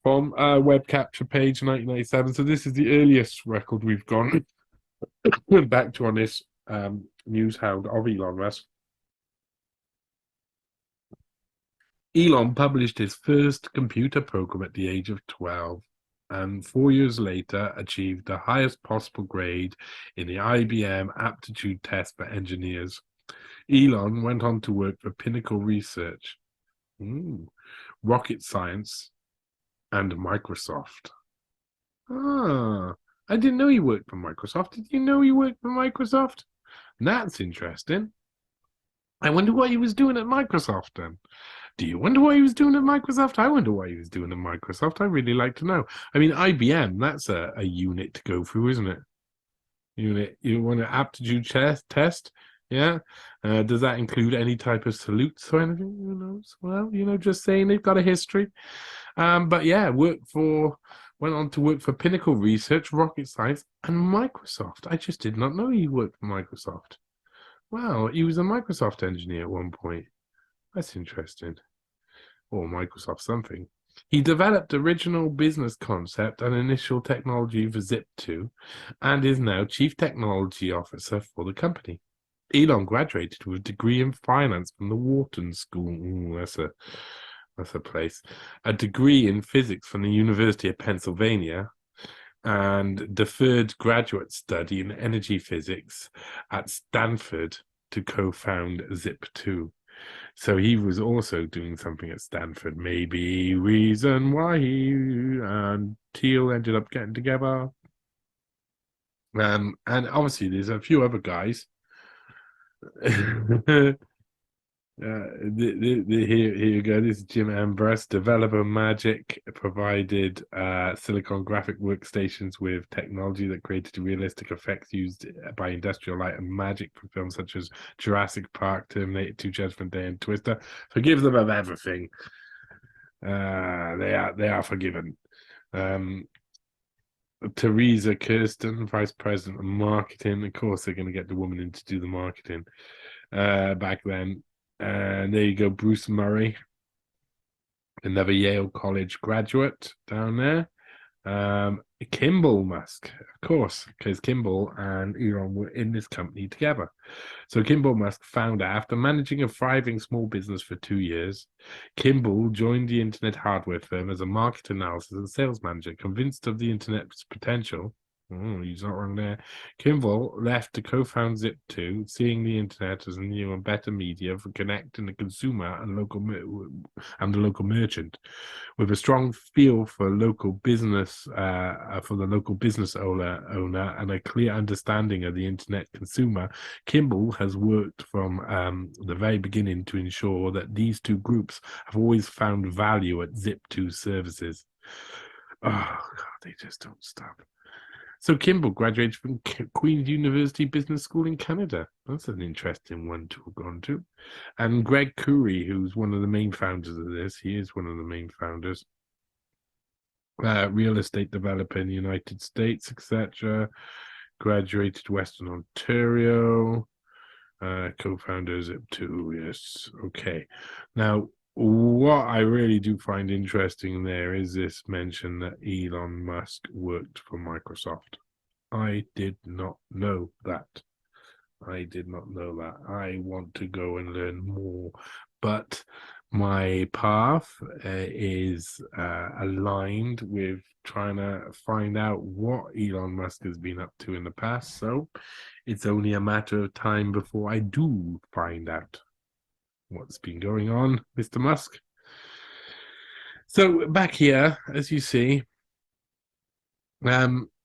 from web capture page 1997. So this is the earliest record we've gone back to on this news hound of Elon Musk. Elon published his first computer program at the age of 12, and 4 years later achieved the highest possible grade in the IBM aptitude test for engineers. Elon went on to work for Pinnacle Research, rocket science, and Microsoft. Ah, I didn't know he worked for Microsoft. Did you know he worked for Microsoft? That's interesting. I wonder what he was doing at Microsoft then. Do you wonder what he was doing at Microsoft? I wonder what he was doing at Microsoft. I really like to know. I mean, IBM, that's a unit to go through, isn't it? Unit, you want an aptitude test? Yeah. Does that include any type of salutes or anything? Who knows? Well, just saying they've got a history. But yeah, went on to work for Pinnacle Research, Rocket Science, and Microsoft. I just did not know he worked for Microsoft. Wow, he was a Microsoft engineer at one point. That's interesting. Or Microsoft something. He developed original business concept and initial technology for Zip2 and is now Chief Technology Officer for the company. Elon graduated with a degree in finance from the Wharton School. Ooh, that's a place. A degree in physics from the University of Pennsylvania and deferred graduate study in energy physics at Stanford to co-found Zip2. So he was also doing something at Stanford. Maybe reason why he and Thiel ended up getting together. And obviously there's a few other guys. Here you go. This is Jim Ambrose. Developer Magic provided silicon graphic workstations with technology that created realistic effects used by Industrial Light and Magic for films such as Jurassic Park, Terminator 2, Judgment Day, and Twister. Forgive them of everything. They are forgiven. Teresa Kirsten, Vice President of Marketing. Of course, they're going to get the woman in to do the marketing back then. And there you go, Bruce Murray, another Yale College graduate down there. Kimball Musk, of course, because Kimball and Elon were in this company together. So Kimball Musk found out after managing a thriving small business for 2 years, Kimball joined the internet hardware firm as a market analysis and sales manager, convinced of the internet's potential. He's not wrong there. Kimball left to co-found Zip2, seeing the internet as a new and better media for connecting the consumer and the local merchant. With a strong feel for local business, for the local business owner, and a clear understanding of the internet consumer, Kimball has worked from the very beginning to ensure that these two groups have always found value at Zip2 services. Oh, God, they just don't stop. So Kimball graduated from Queen's University Business School in Canada. That's an interesting one to have gone to. And Greg Curry, who's one of the main founders of this, he is one of the main founders. Real estate developer in the United States, etc. Graduated Western Ontario. Co-founders Zip2, yes. Okay. Now, what I really do find interesting there is this mention that Elon Musk worked for Microsoft. I did not know that. I did not know that. I want to go and learn more, but my path is aligned with trying to find out what Elon Musk has been up to in the past. So it's only a matter of time before I do find out what's been going on, Mr. Musk. So back here, as you see,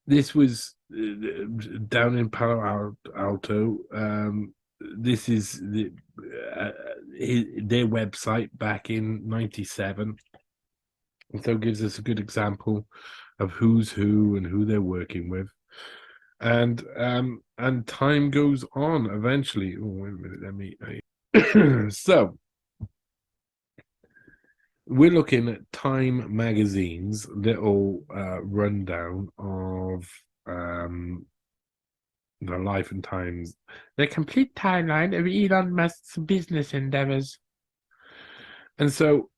this was down in Palo Alto. This is their website back in '97, and so gives us a good example of who's who and who they're working with. And time goes on eventually. Oh, wait a minute, so we're looking at Time Magazine's little rundown of the life and times, the complete timeline of Elon Musk's business endeavors. And so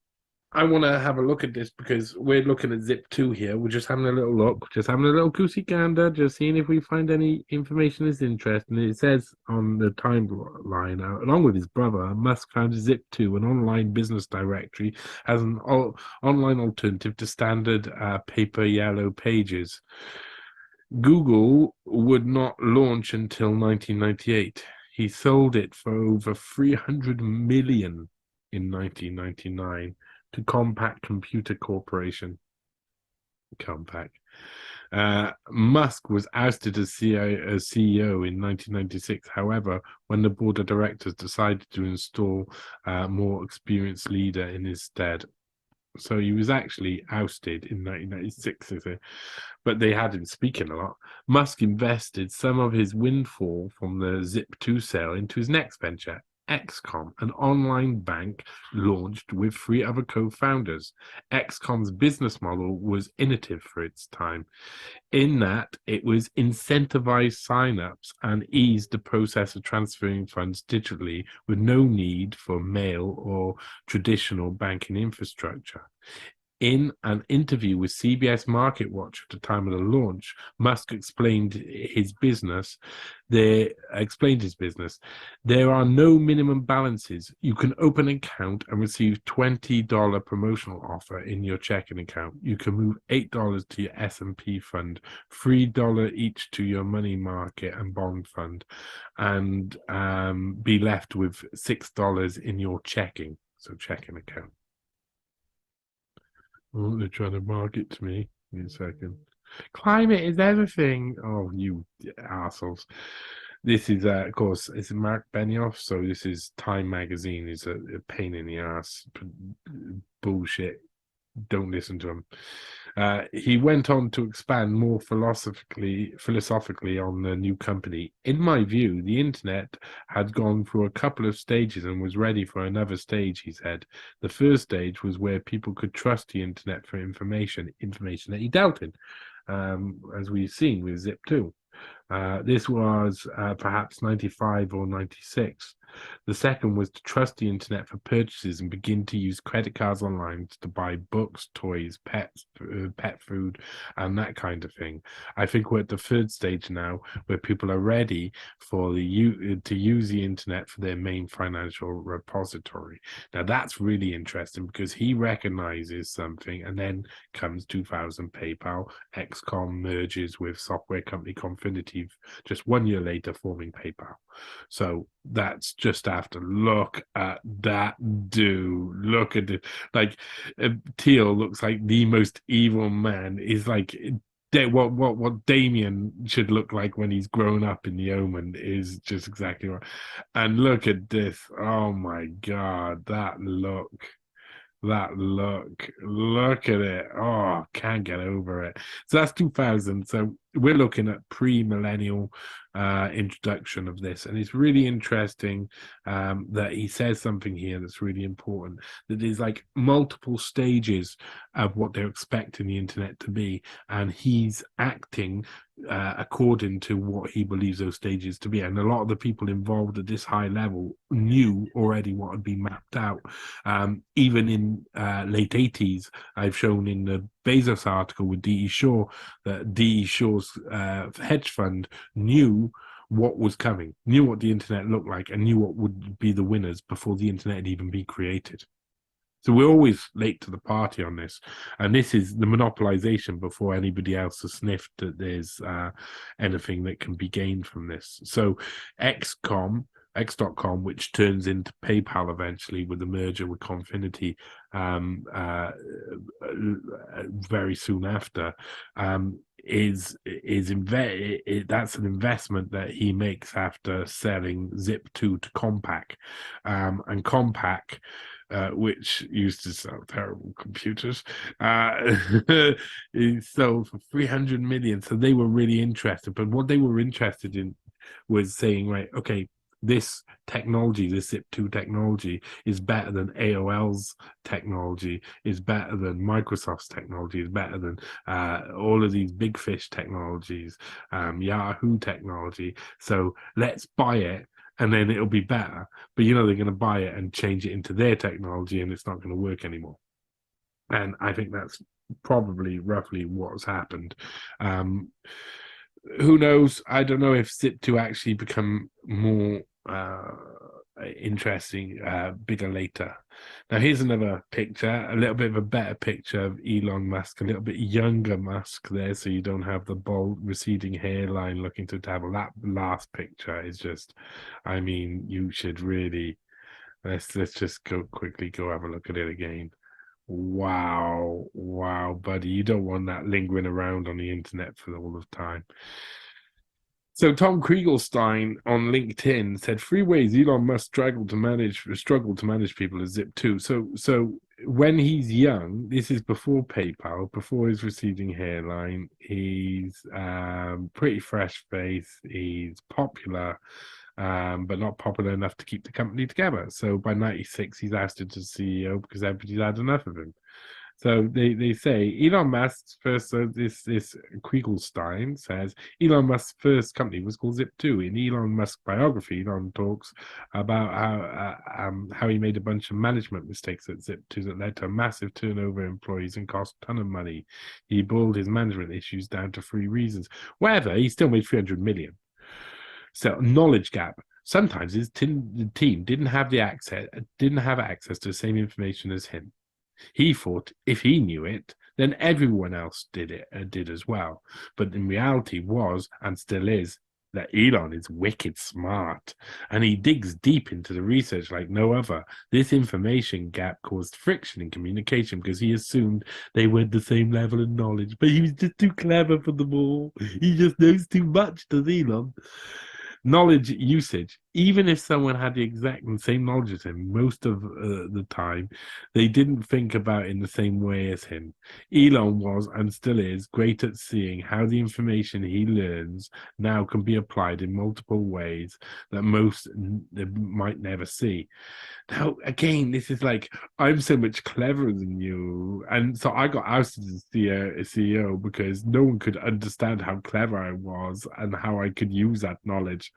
I want to have a look at this because we're looking at Zip2 here. We're just having a little look, just having a little goosey gander, just seeing if we find any information that's interesting. It says on the timeline, along with his brother, Musk founded Zip2, an online business directory, as an online alternative to standard paper yellow pages. Google would not launch until 1998. He sold it for over 300 million in 1999 to Compaq Computer Corporation. Compaq. Musk was ousted as CEO in 1996. However, when the board of directors decided to install a more experienced leader in his stead, so he was actually ousted in 1996, but they had him speaking a lot. Musk invested some of his windfall from the Zip2 sale into his next venture, XCOM, an online bank launched with 3 other co-founders. XCOM's business model was innovative for its time, in that it was incentivized signups and eased the process of transferring funds digitally with no need for mail or traditional banking infrastructure. In an interview with CBS Market Watch at the time of the launch, Musk explained his business. There are no minimum balances. You can open an account and receive $20 promotional offer in your checking account. You can move $8 to your S&P fund, $3 each to your money market and bond fund, and be left with $6 in your checking account. Oh, they're trying to market to me. Give me a second. Climate is everything. Oh, you assholes. This is, of course, it's Mark Benioff. So this is Time Magazine. Is a pain in the ass. Bullshit. Don't listen to him. He went on to expand more philosophically on the new company. In my view, the internet had gone through a couple of stages and was ready for another stage, he said. The first stage was where people could trust the internet for information that he dealt in, as we've seen with Zip2. This was perhaps 95 or 96. The second was to trust the internet for purchases and begin to use credit cards online to buy books, toys, pets, pet food, and that kind of thing. I think we're at the third stage now where people are ready for to use the internet for their main financial repository. Now, that's really interesting because he recognizes something, and then comes 2000 PayPal. XCOM merges with software company Confinity just 1 year later, forming PayPal. So that's just after. Look at that dude. Look at it. Like, Teal looks like the most evil man. Is like what Damien should look like when he's grown up in The Omen is just exactly right. And look at this. Oh my God, that look. Look at it. Oh, can't get over it. So that's 2000. So we're looking at pre-millennial introduction of this, and it's really interesting that he says something here that's really important, that there's like multiple stages of what they're expecting the internet to be, and he's acting according to what he believes those stages to be. And a lot of the people involved at this high level knew already what had been mapped out. Even in late 80s, I've shown in the Bezos article with D.E. Shaw that D.E. Shaw's hedge fund knew what was coming, knew what the internet looked like, and knew what would be the winners before the internet had even been created. So we're always late to the party on this. And this is the monopolization before anybody else has sniffed that there's anything that can be gained from this. So X.com, which turns into PayPal eventually with the merger with Confinity very soon after, that's an investment that he makes after selling Zip2 to Compaq, and Compaq, which used to sell terrible computers, he sold for 300 million. So they were really interested. But what they were interested in was saying, right, okay, this technology, this Zip2 technology, is better than AOL's technology, is better than Microsoft's technology, is better than all of these big fish technologies, Yahoo technology. So let's buy it, and then it'll be better. But they're going to buy it and change it into their technology, and it's not going to work anymore. And I think that's probably roughly what's happened. Who knows? I don't know if Zip2 actually become more interesting bigger later. Now here's another picture, a little bit of a better picture of Elon Musk, a little bit younger Musk there, so you don't have the bald receding hairline looking to have. That last picture is just, I mean, you should really let's just go have a look at it again. Wow, buddy, you don't want that lingering around on the internet for all of time. So Tom Kriegelstein on LinkedIn said 3 ways Elon Musk struggled to manage people at Zip2. So when he's young, this is before PayPal, before his receding hairline, he's pretty fresh face, he's popular, but not popular enough to keep the company together. So by 96, he's ousted to CEO because everybody's had enough of him. So they say Elon Musk's first. So this Kriegelstein says Elon Musk's first company was called Zip2. In Elon Musk biography, Elon talks about how he made a bunch of management mistakes at Zip2 that led to a massive turnover of employees and cost a ton of money. He boiled his management issues down to 3 reasons. Whatever, he still made 300 million. So knowledge gap. Sometimes his team didn't have access to the same information as him. He thought if he knew it, then everyone else did as well. But in reality was, and still is, that Elon is wicked smart, and he digs deep into the research like no other. This information gap caused friction in communication because he assumed they were at the same level of knowledge, but he was just too clever for them all. He just knows too much, does Elon? Knowledge usage. Even if someone had the exact same knowledge as him, most of the time, they didn't think about it in the same way as him. Elon was, and still is, great at seeing how the information he learns now can be applied in multiple ways that most might never see. Now, again, this is like, I'm so much cleverer than you. And so I got ousted as CEO because no one could understand how clever I was and how I could use that knowledge.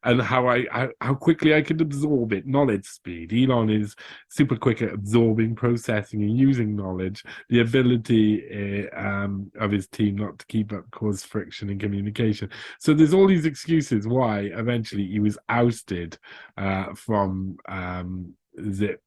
And how quickly I could absorb it. Knowledge speed. Elon is super quick at absorbing, processing, and using knowledge. The ability of his team not to keep up caused friction in communication. So there's all these excuses why eventually he was ousted from Zip.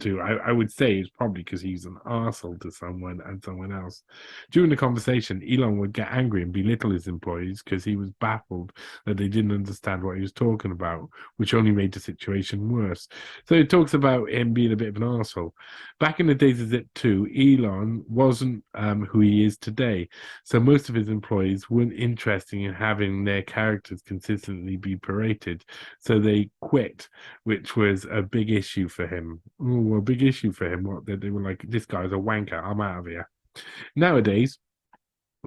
I would say it's probably because he's an arsehole to someone and someone else. During the conversation, Elon would get angry and belittle his employees because he was baffled that they didn't understand what he was talking about, which only made the situation worse. So it talks about him being a bit of an arsehole. Back in the days of Zip2, Elon wasn't who he is today. So most of his employees weren't interested in having their characters consistently be paraded. So they quit, which was a big issue for him. A big issue for him. What they were like, this guy's a wanker. I'm out of here. Nowadays,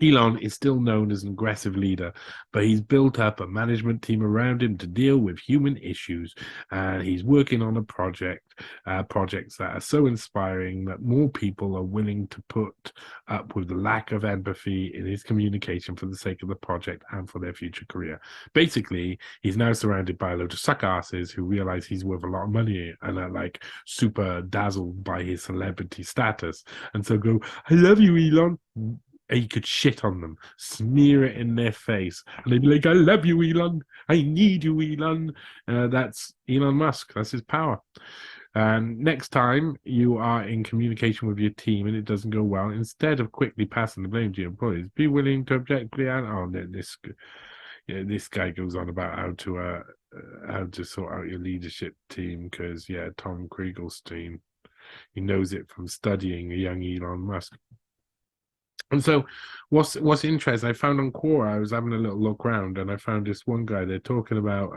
Elon is still known as an aggressive leader, but he's built up a management team around him to deal with human issues, and he's working on projects that are so inspiring that more people are willing to put up with the lack of empathy in his communication for the sake of the project and for their future career. Basically, he's now surrounded by a load of suck asses who realize he's worth a lot of money and are like super dazzled by his celebrity status, and so go, "I love you, Elon." He could shit on them, smear it in their face, and they'd be like, "I love you, Elon. I need you, Elon." That's Elon Musk. That's his power. And next time you are in communication with your team and it doesn't go well, instead of quickly passing the blame to your employees, be willing to objectively this guy goes on about how to sort out your leadership team because Tom Kriegelstein, he knows it from studying a young Elon Musk. And so, what's interesting? I found on Quora, I was having a little look around, and I found this one guy. They're talking about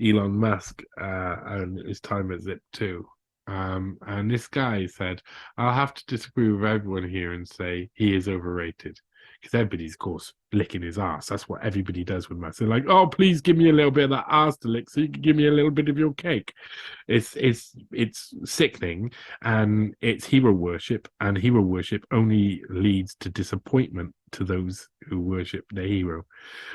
Elon Musk and his time at Zip2. And this guy said, I'll have to disagree with everyone here and say he is overrated. Because everybody's, of course, licking his ass. That's what everybody does with Musk. They're like, oh, please give me a little bit of that ass to lick so you can give me a little bit of your cake. It's sickening, and it's hero worship, and hero worship only leads to disappointment to those who worship their hero.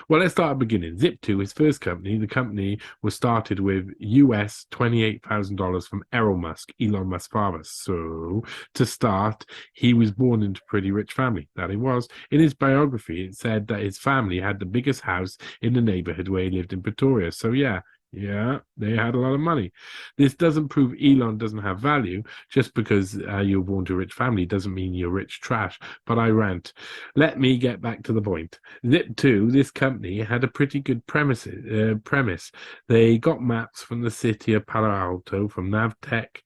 Well, let's start at the beginning. Zip2, his first company, the company was started with US $28,000 from Elon Musk's father. So to start, he was born into a pretty rich family. That he was. In his biography, it said that his family had the biggest house in the neighborhood where he lived in Pretoria. So yeah, they had a lot of money. This doesn't prove Elon doesn't have value. Just because you're born to a rich family doesn't mean you're rich trash. But I rant. Let me get back to the point. Zip2, this company, had a pretty good premise. They got maps from the city of Palo Alto, from Navtech.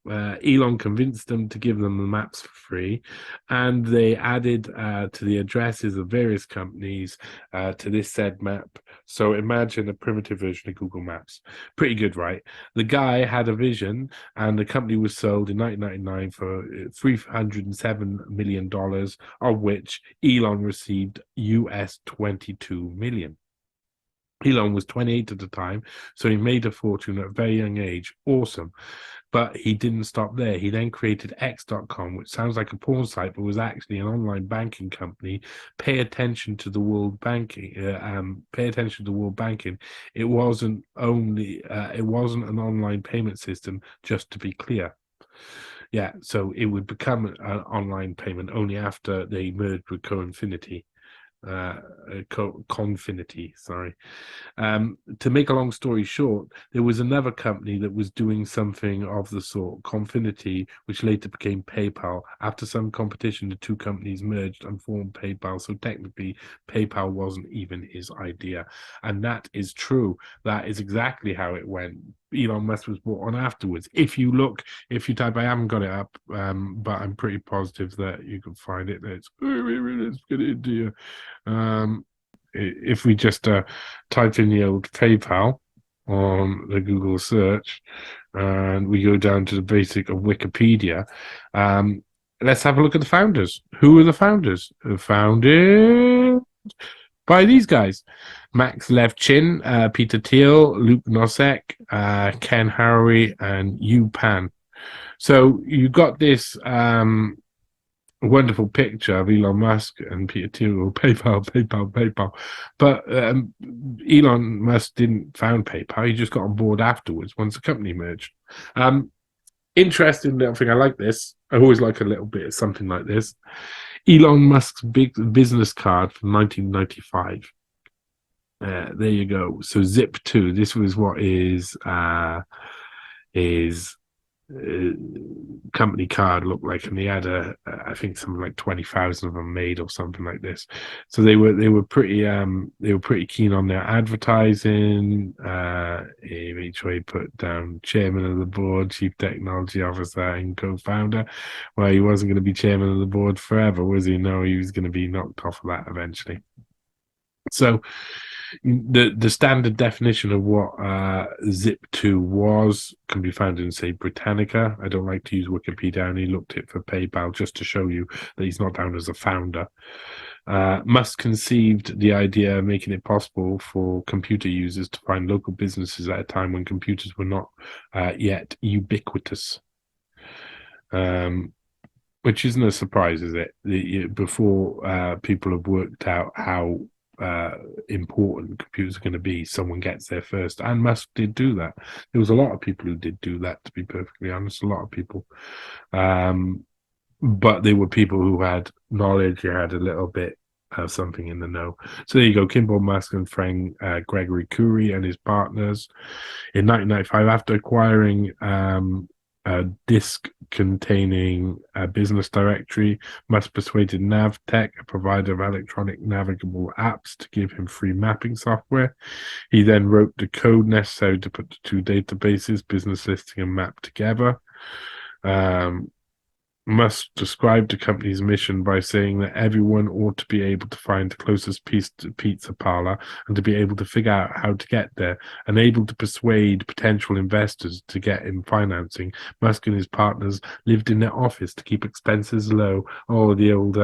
Elon convinced them to give them the maps for free, and they added to the addresses of various companies to this said map. So imagine a primitive version of Google Maps. Pretty good, right? The guy had a vision, and the company was sold in 1999 for $307 million, of which Elon received US 22 million. Elon was 28 at the time, so he made a fortune at a very young age. Awesome. But he didn't stop there. He then created X.com, which sounds like a porn site, but was actually an online banking company. Pay attention to the world banking. Pay attention to world banking. It wasn't an online payment system, just to be clear. Yeah, so it would become an online payment only after they merged with Confinity. Sorry. To make a long story short, there was another company that was doing something of the sort, Confinity, which later became PayPal. After some competition, the two companies merged and formed PayPal. So technically, PayPal wasn't even his idea. And that is true. That is exactly how it went. Elon Musk was brought on afterwards. If you type, I haven't got it up, but I'm pretty positive that you can find it. Let's get it into you. If we just type in the old PayPal on the Google search and we go down to the basic of Wikipedia, let's have a look at the founders. Who are the founders? Founded by these guys: Max Levchin, Peter Thiel, Luke Nosek, Ken Harary, and Yu Pan. So you got this wonderful picture of Elon Musk and Peter Thiel, PayPal. But Elon Musk didn't found PayPal. He just got on board afterwards once the company merged. Interesting little thing. I like this. I always like a little bit of something like this. Elon Musk's big business card from 1995. There you go. So Zip2. This was what is company card looked like, and he had I think something like 20,000 of them made or something like this. So they were pretty keen on their advertising. Each way put down chairman of the board, chief technology officer, and co-founder. Well, he wasn't going to be chairman of the board forever, was he? No, he was going to be knocked off of that eventually. So the standard definition of what Zip2 was can be found in, say, Britannica. I don't like to use Wikipedia. I only looked it for PayPal just to show you that he's not down as a founder. Musk conceived the idea of making it possible for computer users to find local businesses at a time when computers were not yet ubiquitous. Which isn't a surprise, is it? Before people have worked out how important computers are going to be, someone gets there first, and Musk did do that. There was a lot of people who did do that, to be perfectly honest. A lot of people, but they were people who had knowledge, who had a little bit of something in the know. So there you go. Kimball Musk and Frank Gregory Khoury and his partners in 1995, after acquiring a disk containing a business directory, Musk persuaded Navtech, a provider of electronic navigable apps, to give him free mapping software. He then wrote the code necessary to put the two databases, business listing and map, together. Musk described the company's mission by saying that everyone ought to be able to find the closest pizza parlor and to be able to figure out how to get there and able to persuade potential investors to get in financing. Musk and his partners lived in their office to keep expenses low. Oh, the old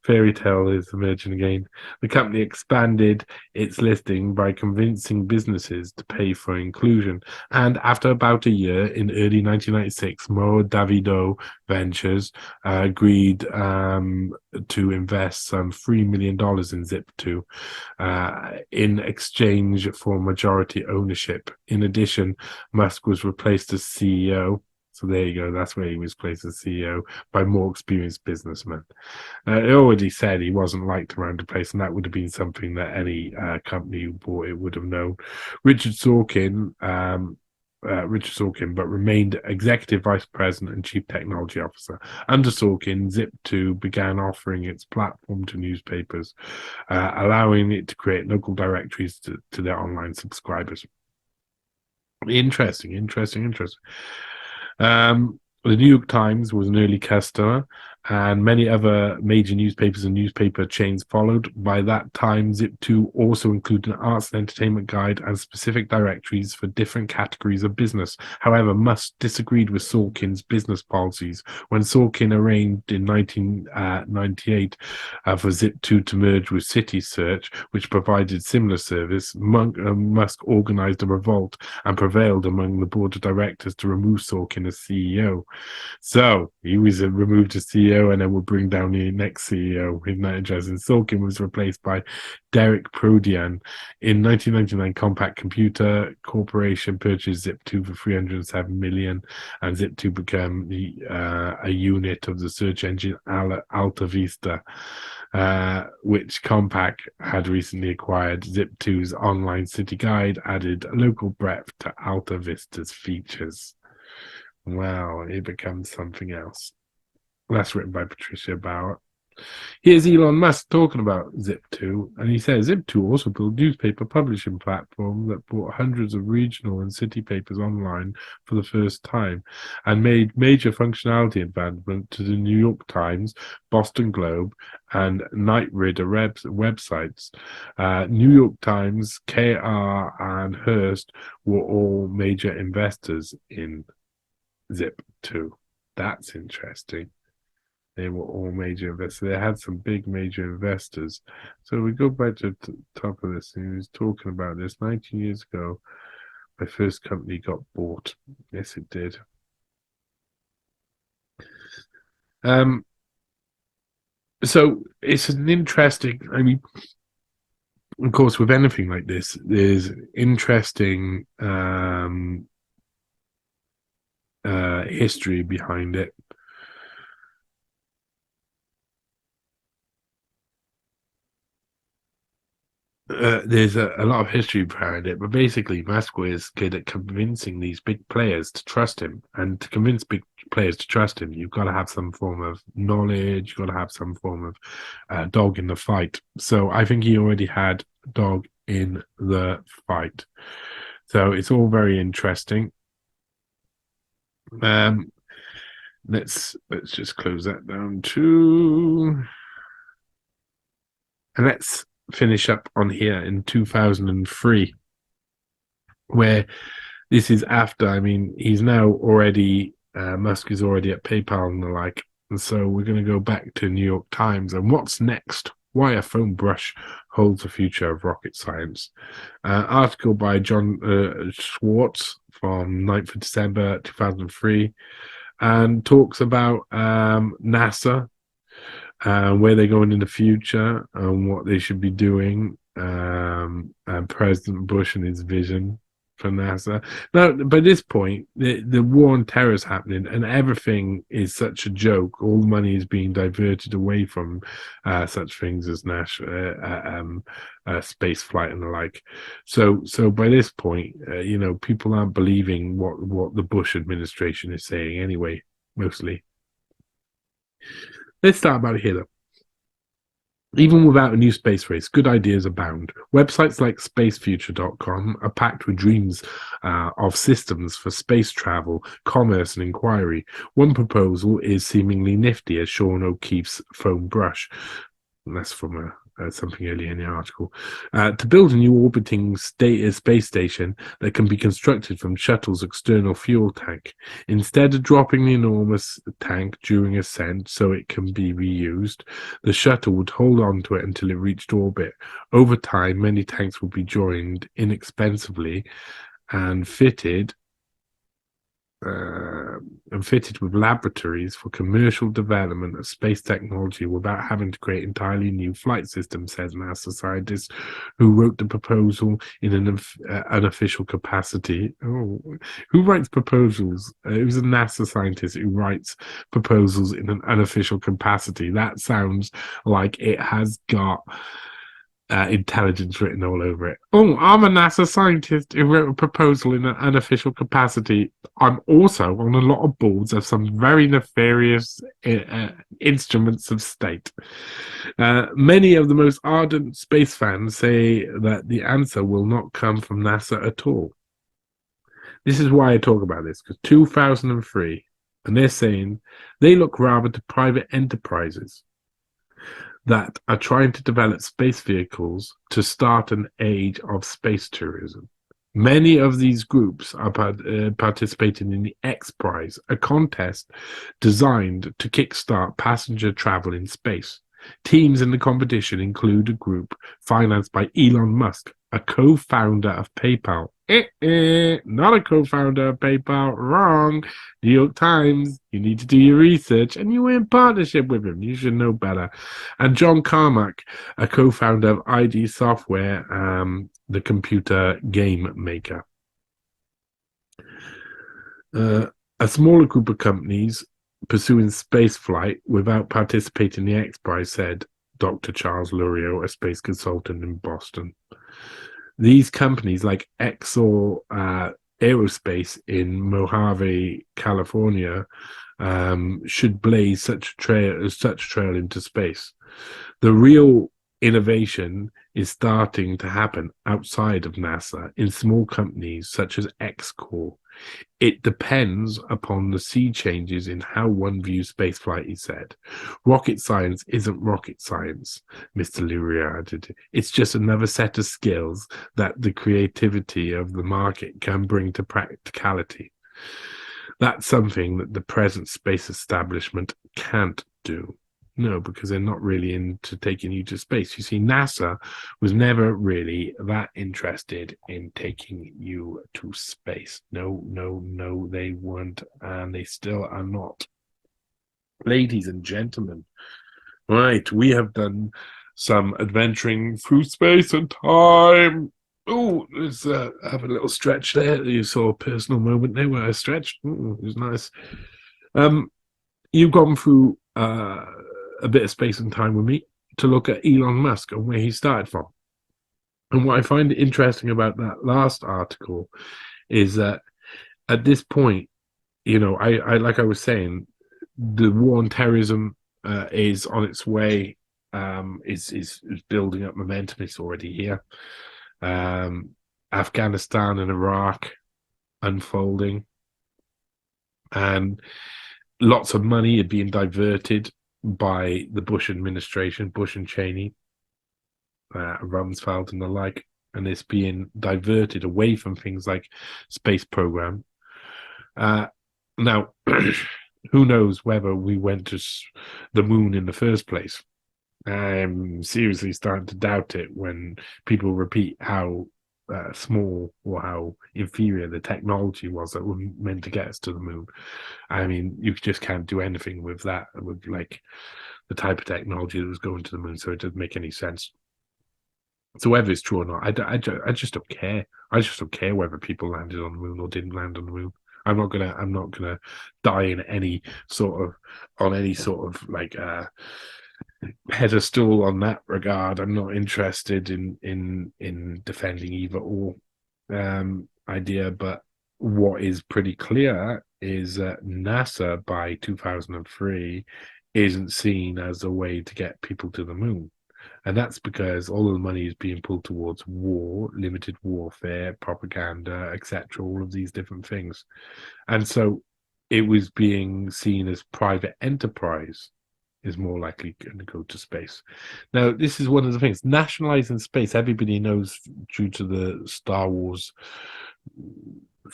fairy tale is emerging again. The company expanded its listing by convincing businesses to pay for inclusion. And after about a year, in early 1996, Mo Davido Ventures agreed to invest some $3 million in Zip2 in exchange for majority ownership. In addition, Musk was replaced as CEO. So there you go. That's where he was placed as CEO by more experienced businessmen. He already said he wasn't liked around the place, and that would have been something that any company who bought it would have known. Richard Sorkin, but remained executive vice president and chief technology officer. Under Sorkin, Zip2 began offering its platform to newspapers, allowing it to create local directories to their online subscribers. Interesting. The New York Times was an early customer, and many other major newspapers and newspaper chains followed. By that time, Zip2 also included an arts and entertainment guide and specific directories for different categories of business. However, Musk disagreed with Sorkin's business policies. When Sorkin arranged in 1998 for Zip2 to merge with City Search, which provided similar service, Musk organized a revolt and prevailed among the board of directors to remove Sorkin as CEO. So he was removed as CEO, and then we'll bring down the next CEO with that address. And Sorkin was replaced by Derek Prodian. In 1999, Compaq Computer Corporation purchased Zip2 for $307 million, and Zip2 became a unit of the search engine Alta Vista, which Compaq had recently acquired. Zip2's online city guide added local breadth to Alta Vista's features. Wow, it becomes something else. That's written by Patricia Bauer. Here's Elon Musk talking about Zip2, and he says Zip2 also built a newspaper publishing platform that brought hundreds of regional and city papers online for the first time, and made major functionality advancement to the New York Times, Boston Globe, and Knight Ridder websites. New York Times, KR, and Hearst were all major investors in Zip2. That's interesting. They were all major investors. They had some big major investors. So we go back to the top of this, and he was talking about this 19 years ago. My first company got bought. Yes, it did. So it's an interesting, I mean, of course, with anything like this, there's interesting history behind it. There's a lot of history behind it, but basically, Musk is good at convincing these big players to trust him. And to convince big players to trust him, you've got to have some form of knowledge, you've got to have some form of dog in the fight. So I think he already had dog in the fight. So it's all very interesting. Let's just close that down too. And let's finish up on here in 2003, where this is after, I mean, he's now already, Musk is already at PayPal and the like. And so we're going to go back to New York Times and what's next? Why a foam brush holds the future of rocket science. Article by John Schwartz from 9th of December 2003, and talks about NASA, where they're going in the future and what they should be doing, and President Bush and his vision for NASA. Now, by this point, the war on terror is happening, and everything is such a joke. All money is being diverted away from such things as space flight and the like. So by this point, people aren't believing what the Bush administration is saying anyway, mostly. Let's start about here, though. Even without a new space race, good ideas abound. Websites like spacefuture.com are packed with dreams of systems for space travel, commerce, and inquiry. One proposal is seemingly nifty, as Sean O'Keefe's foam brush. And that's from something earlier in the article. To build a new orbiting space station that can be constructed from shuttle's external fuel tank. Instead of dropping the enormous tank during ascent so it can be reused, the shuttle would hold on to it until it reached orbit. Over time, many tanks would be joined inexpensively and fitted with laboratories for commercial development of space technology without having to create entirely new flight systems, says NASA scientist who wrote the proposal in an unofficial capacity. Oh, who writes proposals? It was a NASA scientist who writes proposals in an unofficial capacity. That sounds like it has got intelligence written all over it. Oh, I'm a NASA scientist who wrote a proposal in an unofficial capacity. I'm also on a lot of boards of some very nefarious instruments of state. Many of the most ardent space fans say that the answer will not come from NASA at all. This is why I talk about this, because 2003, and they're saying they look rather to private enterprises that are trying to develop space vehicles to start an age of space tourism. Many of these groups are participating in the X Prize, a contest designed to kickstart passenger travel in space. Teams in the competition include a group financed by Elon Musk, a co-founder of PayPal. Not a co-founder of PayPal. Wrong. New York Times. You need to do your research, and you were in partnership with him. You should know better. And John Carmack, a co-founder of ID Software, the computer game maker. A smaller group of companies pursuing space flight without participating in the X Prize, said Dr. Charles Lurio, a space consultant in Boston. These companies like Exor Aerospace in Mojave, California, should blaze such trail into space. The real innovation is starting to happen outside of NASA in small companies such as XCorp. It depends upon the sea changes in how one views spaceflight, he said. Rocket science isn't rocket science, Mr. Luria added. It's just another set of skills that the creativity of the market can bring to practicality. That's something that the present space establishment can't do. No, because they're not really into taking you to space. You see, NASA was never really that interested in taking you to space. No, they weren't, and they still are not. Ladies and gentlemen, right, we have done some adventuring through space and time. Oh, let's have a little stretch there. You saw a personal moment there where I stretched. Ooh, it was nice. You've gone through a bit of space and time with me to look at Elon Musk and where he started from. And what I find interesting about that last article is that at this point, you know, I like I was saying, the war on terrorism is on its way, is building up momentum. It's already here. Afghanistan and Iraq unfolding, and lots of money are being diverted by the Bush administration, Bush and Cheney, Rumsfeld and the like, and it's being diverted away from things like space program. Now, who knows whether we went to the moon in the first place? I'm seriously starting to doubt it when people repeat how small or how inferior the technology was that was meant to get us to the moon. I mean, you just can't do anything with that, with like the type of technology that was going to the moon, so it doesn't make any sense. So whether it's true or not, I just don't care. I just don't care whether people landed on the moon or didn't land on the moon. I'm not gonna die in any sort of like pedestal on that regard. I'm not interested in defending either or idea, but what is pretty clear is that NASA by 2003 isn't seen as a way to get people to the moon. And that's because all of the money is being pulled towards war, limited warfare, propaganda, etc., all of these different things. And so it was being seen as private enterprise is more likely going to go to space. Now, this is one of the things. Nationalizing space, everybody knows due to the Star Wars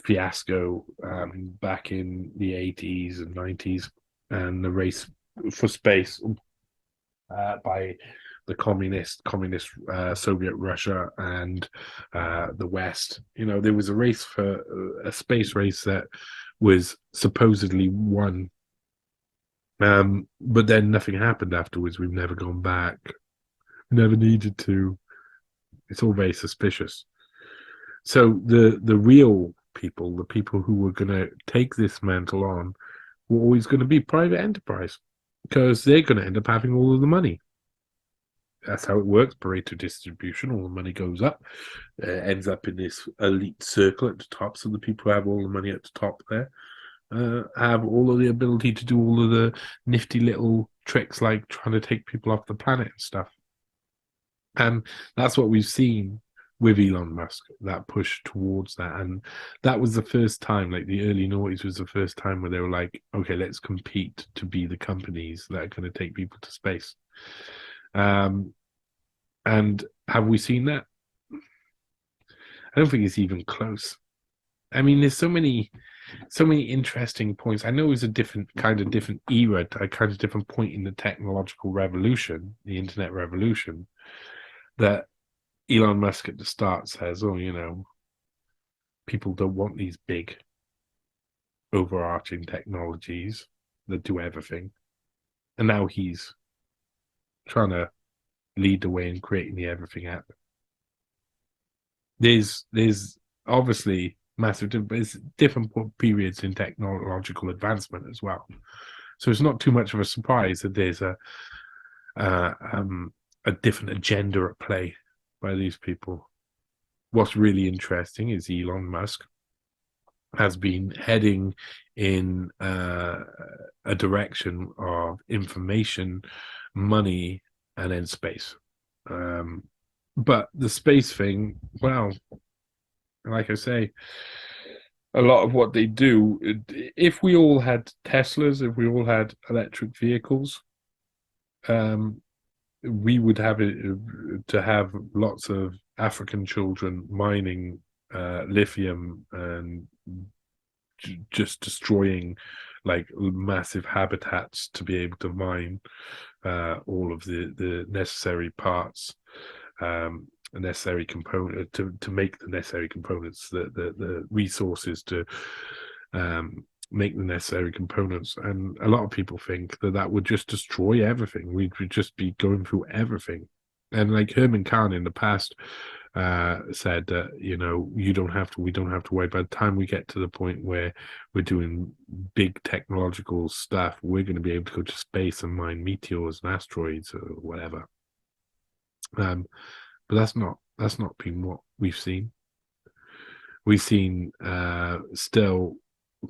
fiasco back in the 80s and 90s and the race for space by the communist Soviet Russia and the West. You know, there was a race for a space race that was supposedly won, but then nothing happened afterwards. We've never gone back, never needed to. It's all very suspicious. So the real people, the people who were going to take this mantle on, were always going to be private enterprise because they're going to end up having all of the money. That's how it works. Pareto distribution. All the money goes up, ends up in this elite circle at the top. So the people who have all the money at the top there have all of the ability to do all of the nifty little tricks, like trying to take people off the planet and stuff. And that's what we've seen with Elon Musk, that push towards that. And that was the first time, like the early noughties was the first time where they were like, okay, let's compete to be the companies that are going to take people to space. And have we seen that? I don't think it's even close. I mean, there's so many interesting points. I know it was a different era, a kind of different point in the technological revolution, the internet revolution, that Elon Musk at the start says, oh, you know, people don't want these big overarching technologies that do everything. And now he's trying to lead the way in creating the everything app. There's obviously massive different periods in technological advancement as well. So it's not too much of a surprise that there's a different agenda at play by these people. What's really interesting is Elon Musk has been heading in a direction of information, money, and then space. But the space thing, well, like I say, a lot of what they do, if we all had Teslas, if we all had electric vehicles, we would have it to have lots of African children mining lithium and just destroying like massive habitats to be able to mine all of the necessary parts, necessary component to make the necessary components, the resources to make the necessary components. And a lot of people think that would just destroy everything. We'd just be going through everything. And like Herman Kahn in the past said that, you know, we don't have to worry. By the time we get to the point where we're doing big technological stuff, we're going to be able to go to space and mine meteors and asteroids or whatever. But that's not been what we've seen. We've seen still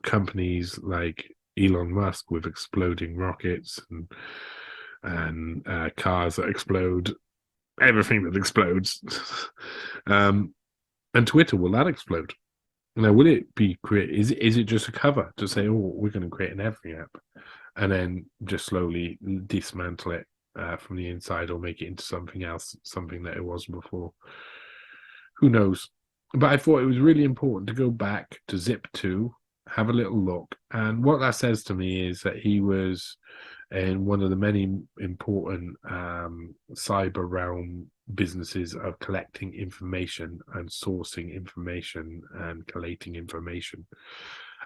companies like Elon Musk with exploding rockets and cars that explode, everything that explodes. And Twitter, will that explode? Now, will it be is it just a cover to say, oh, we're going to create an everything app and then just slowly dismantle it from the inside or make it into something else, something that it wasn't before? Who knows? But I thought it was really important to go back to Zip2, have a little look. And what that says to me is that he was in one of the many important cyber realm businesses of collecting information and sourcing information and collating information.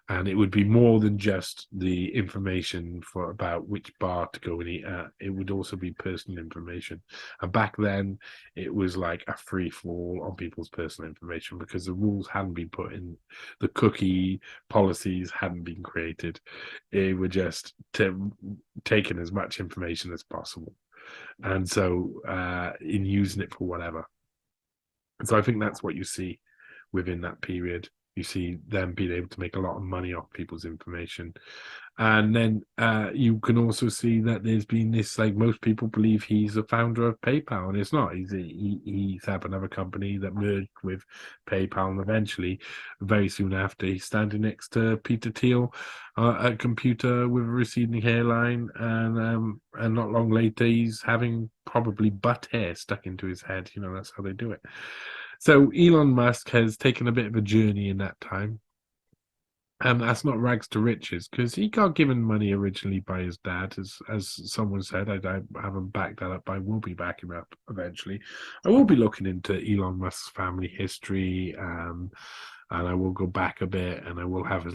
And it would be more than just the information about which bar to go and eat at. It would also be personal information. And back then, it was like a free fall on people's personal information because the rules hadn't been put in, the cookie policies hadn't been created. It were just taking as much information as possible. And so in using it for whatever. And so I think that's what you see within that period. You see them being able to make a lot of money off people's information. And then you can also see that there's been this, like, most people believe he's the founder of PayPal, and it's not. He's had another company that merged with PayPal, and eventually, very soon after, he's standing next to Peter Thiel at a computer with a receding hairline, and not long later, he's having probably butt hair stuck into his head. You know, that's how they do it. So Elon Musk has taken a bit of a journey in that time. And that's not rags to riches, because he got given money originally by his dad, as someone said. I haven't backed that up, but I will be backing up eventually. I will be looking into Elon Musk's family history, and I will go back a bit, and I will have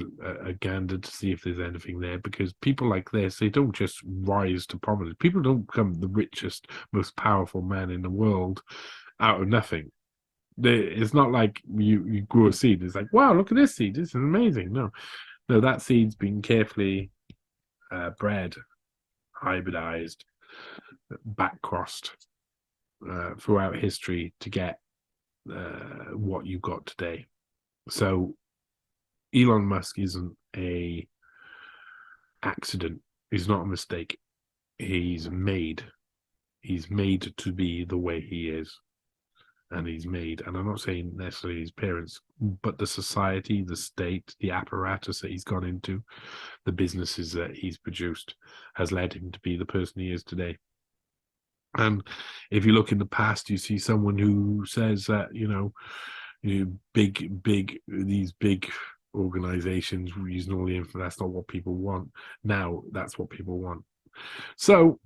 a gander to see if there's anything there, because people like this, they don't just rise to prominence. People don't become the richest, most powerful man in the world out of nothing. It's not like you grew a seed. It's like, wow, look at this seed. This is amazing. No, that seed's been carefully bred, hybridized, back crossed throughout history to get what you got today. So Elon Musk isn't a accident. He's not a mistake. He's made to be the way he is. And he's made, and I'm not saying necessarily his parents, but the society, the state, the apparatus that he's gone into, the businesses that he's produced, has led him to be the person he is today. And if you look in the past, you see someone who says that, these big organizations using all the info, that's not what people want. Now that's what people want. So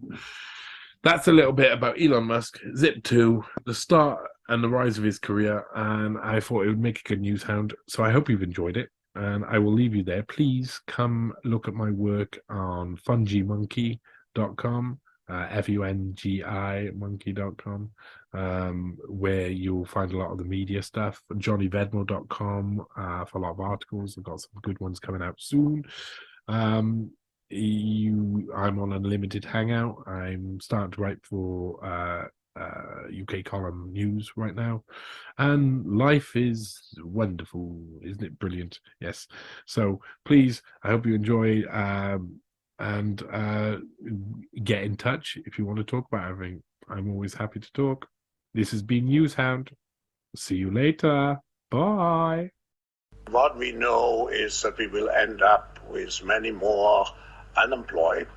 that's a little bit about Elon Musk, Zip2, the start and the rise of his career, and I thought it would make a good news hound. So I hope you've enjoyed it, and I will leave you there. Please come look at my work on fungymonkey.com, fungi monkey.com, where you'll find a lot of the media stuff. johnnyvedmore.com for a lot of articles. I've got some good ones coming out soon. I'm on Unlimited Hangout. I'm starting to write for UK column news right now, and life is wonderful, isn't it? Brilliant. Yes. So please, I hope you enjoy, and get in touch if you want to talk about anything. I'm always happy to talk. This has been NEWSHOUND. See you later. Bye. What we know is that we will end up with many more unemployed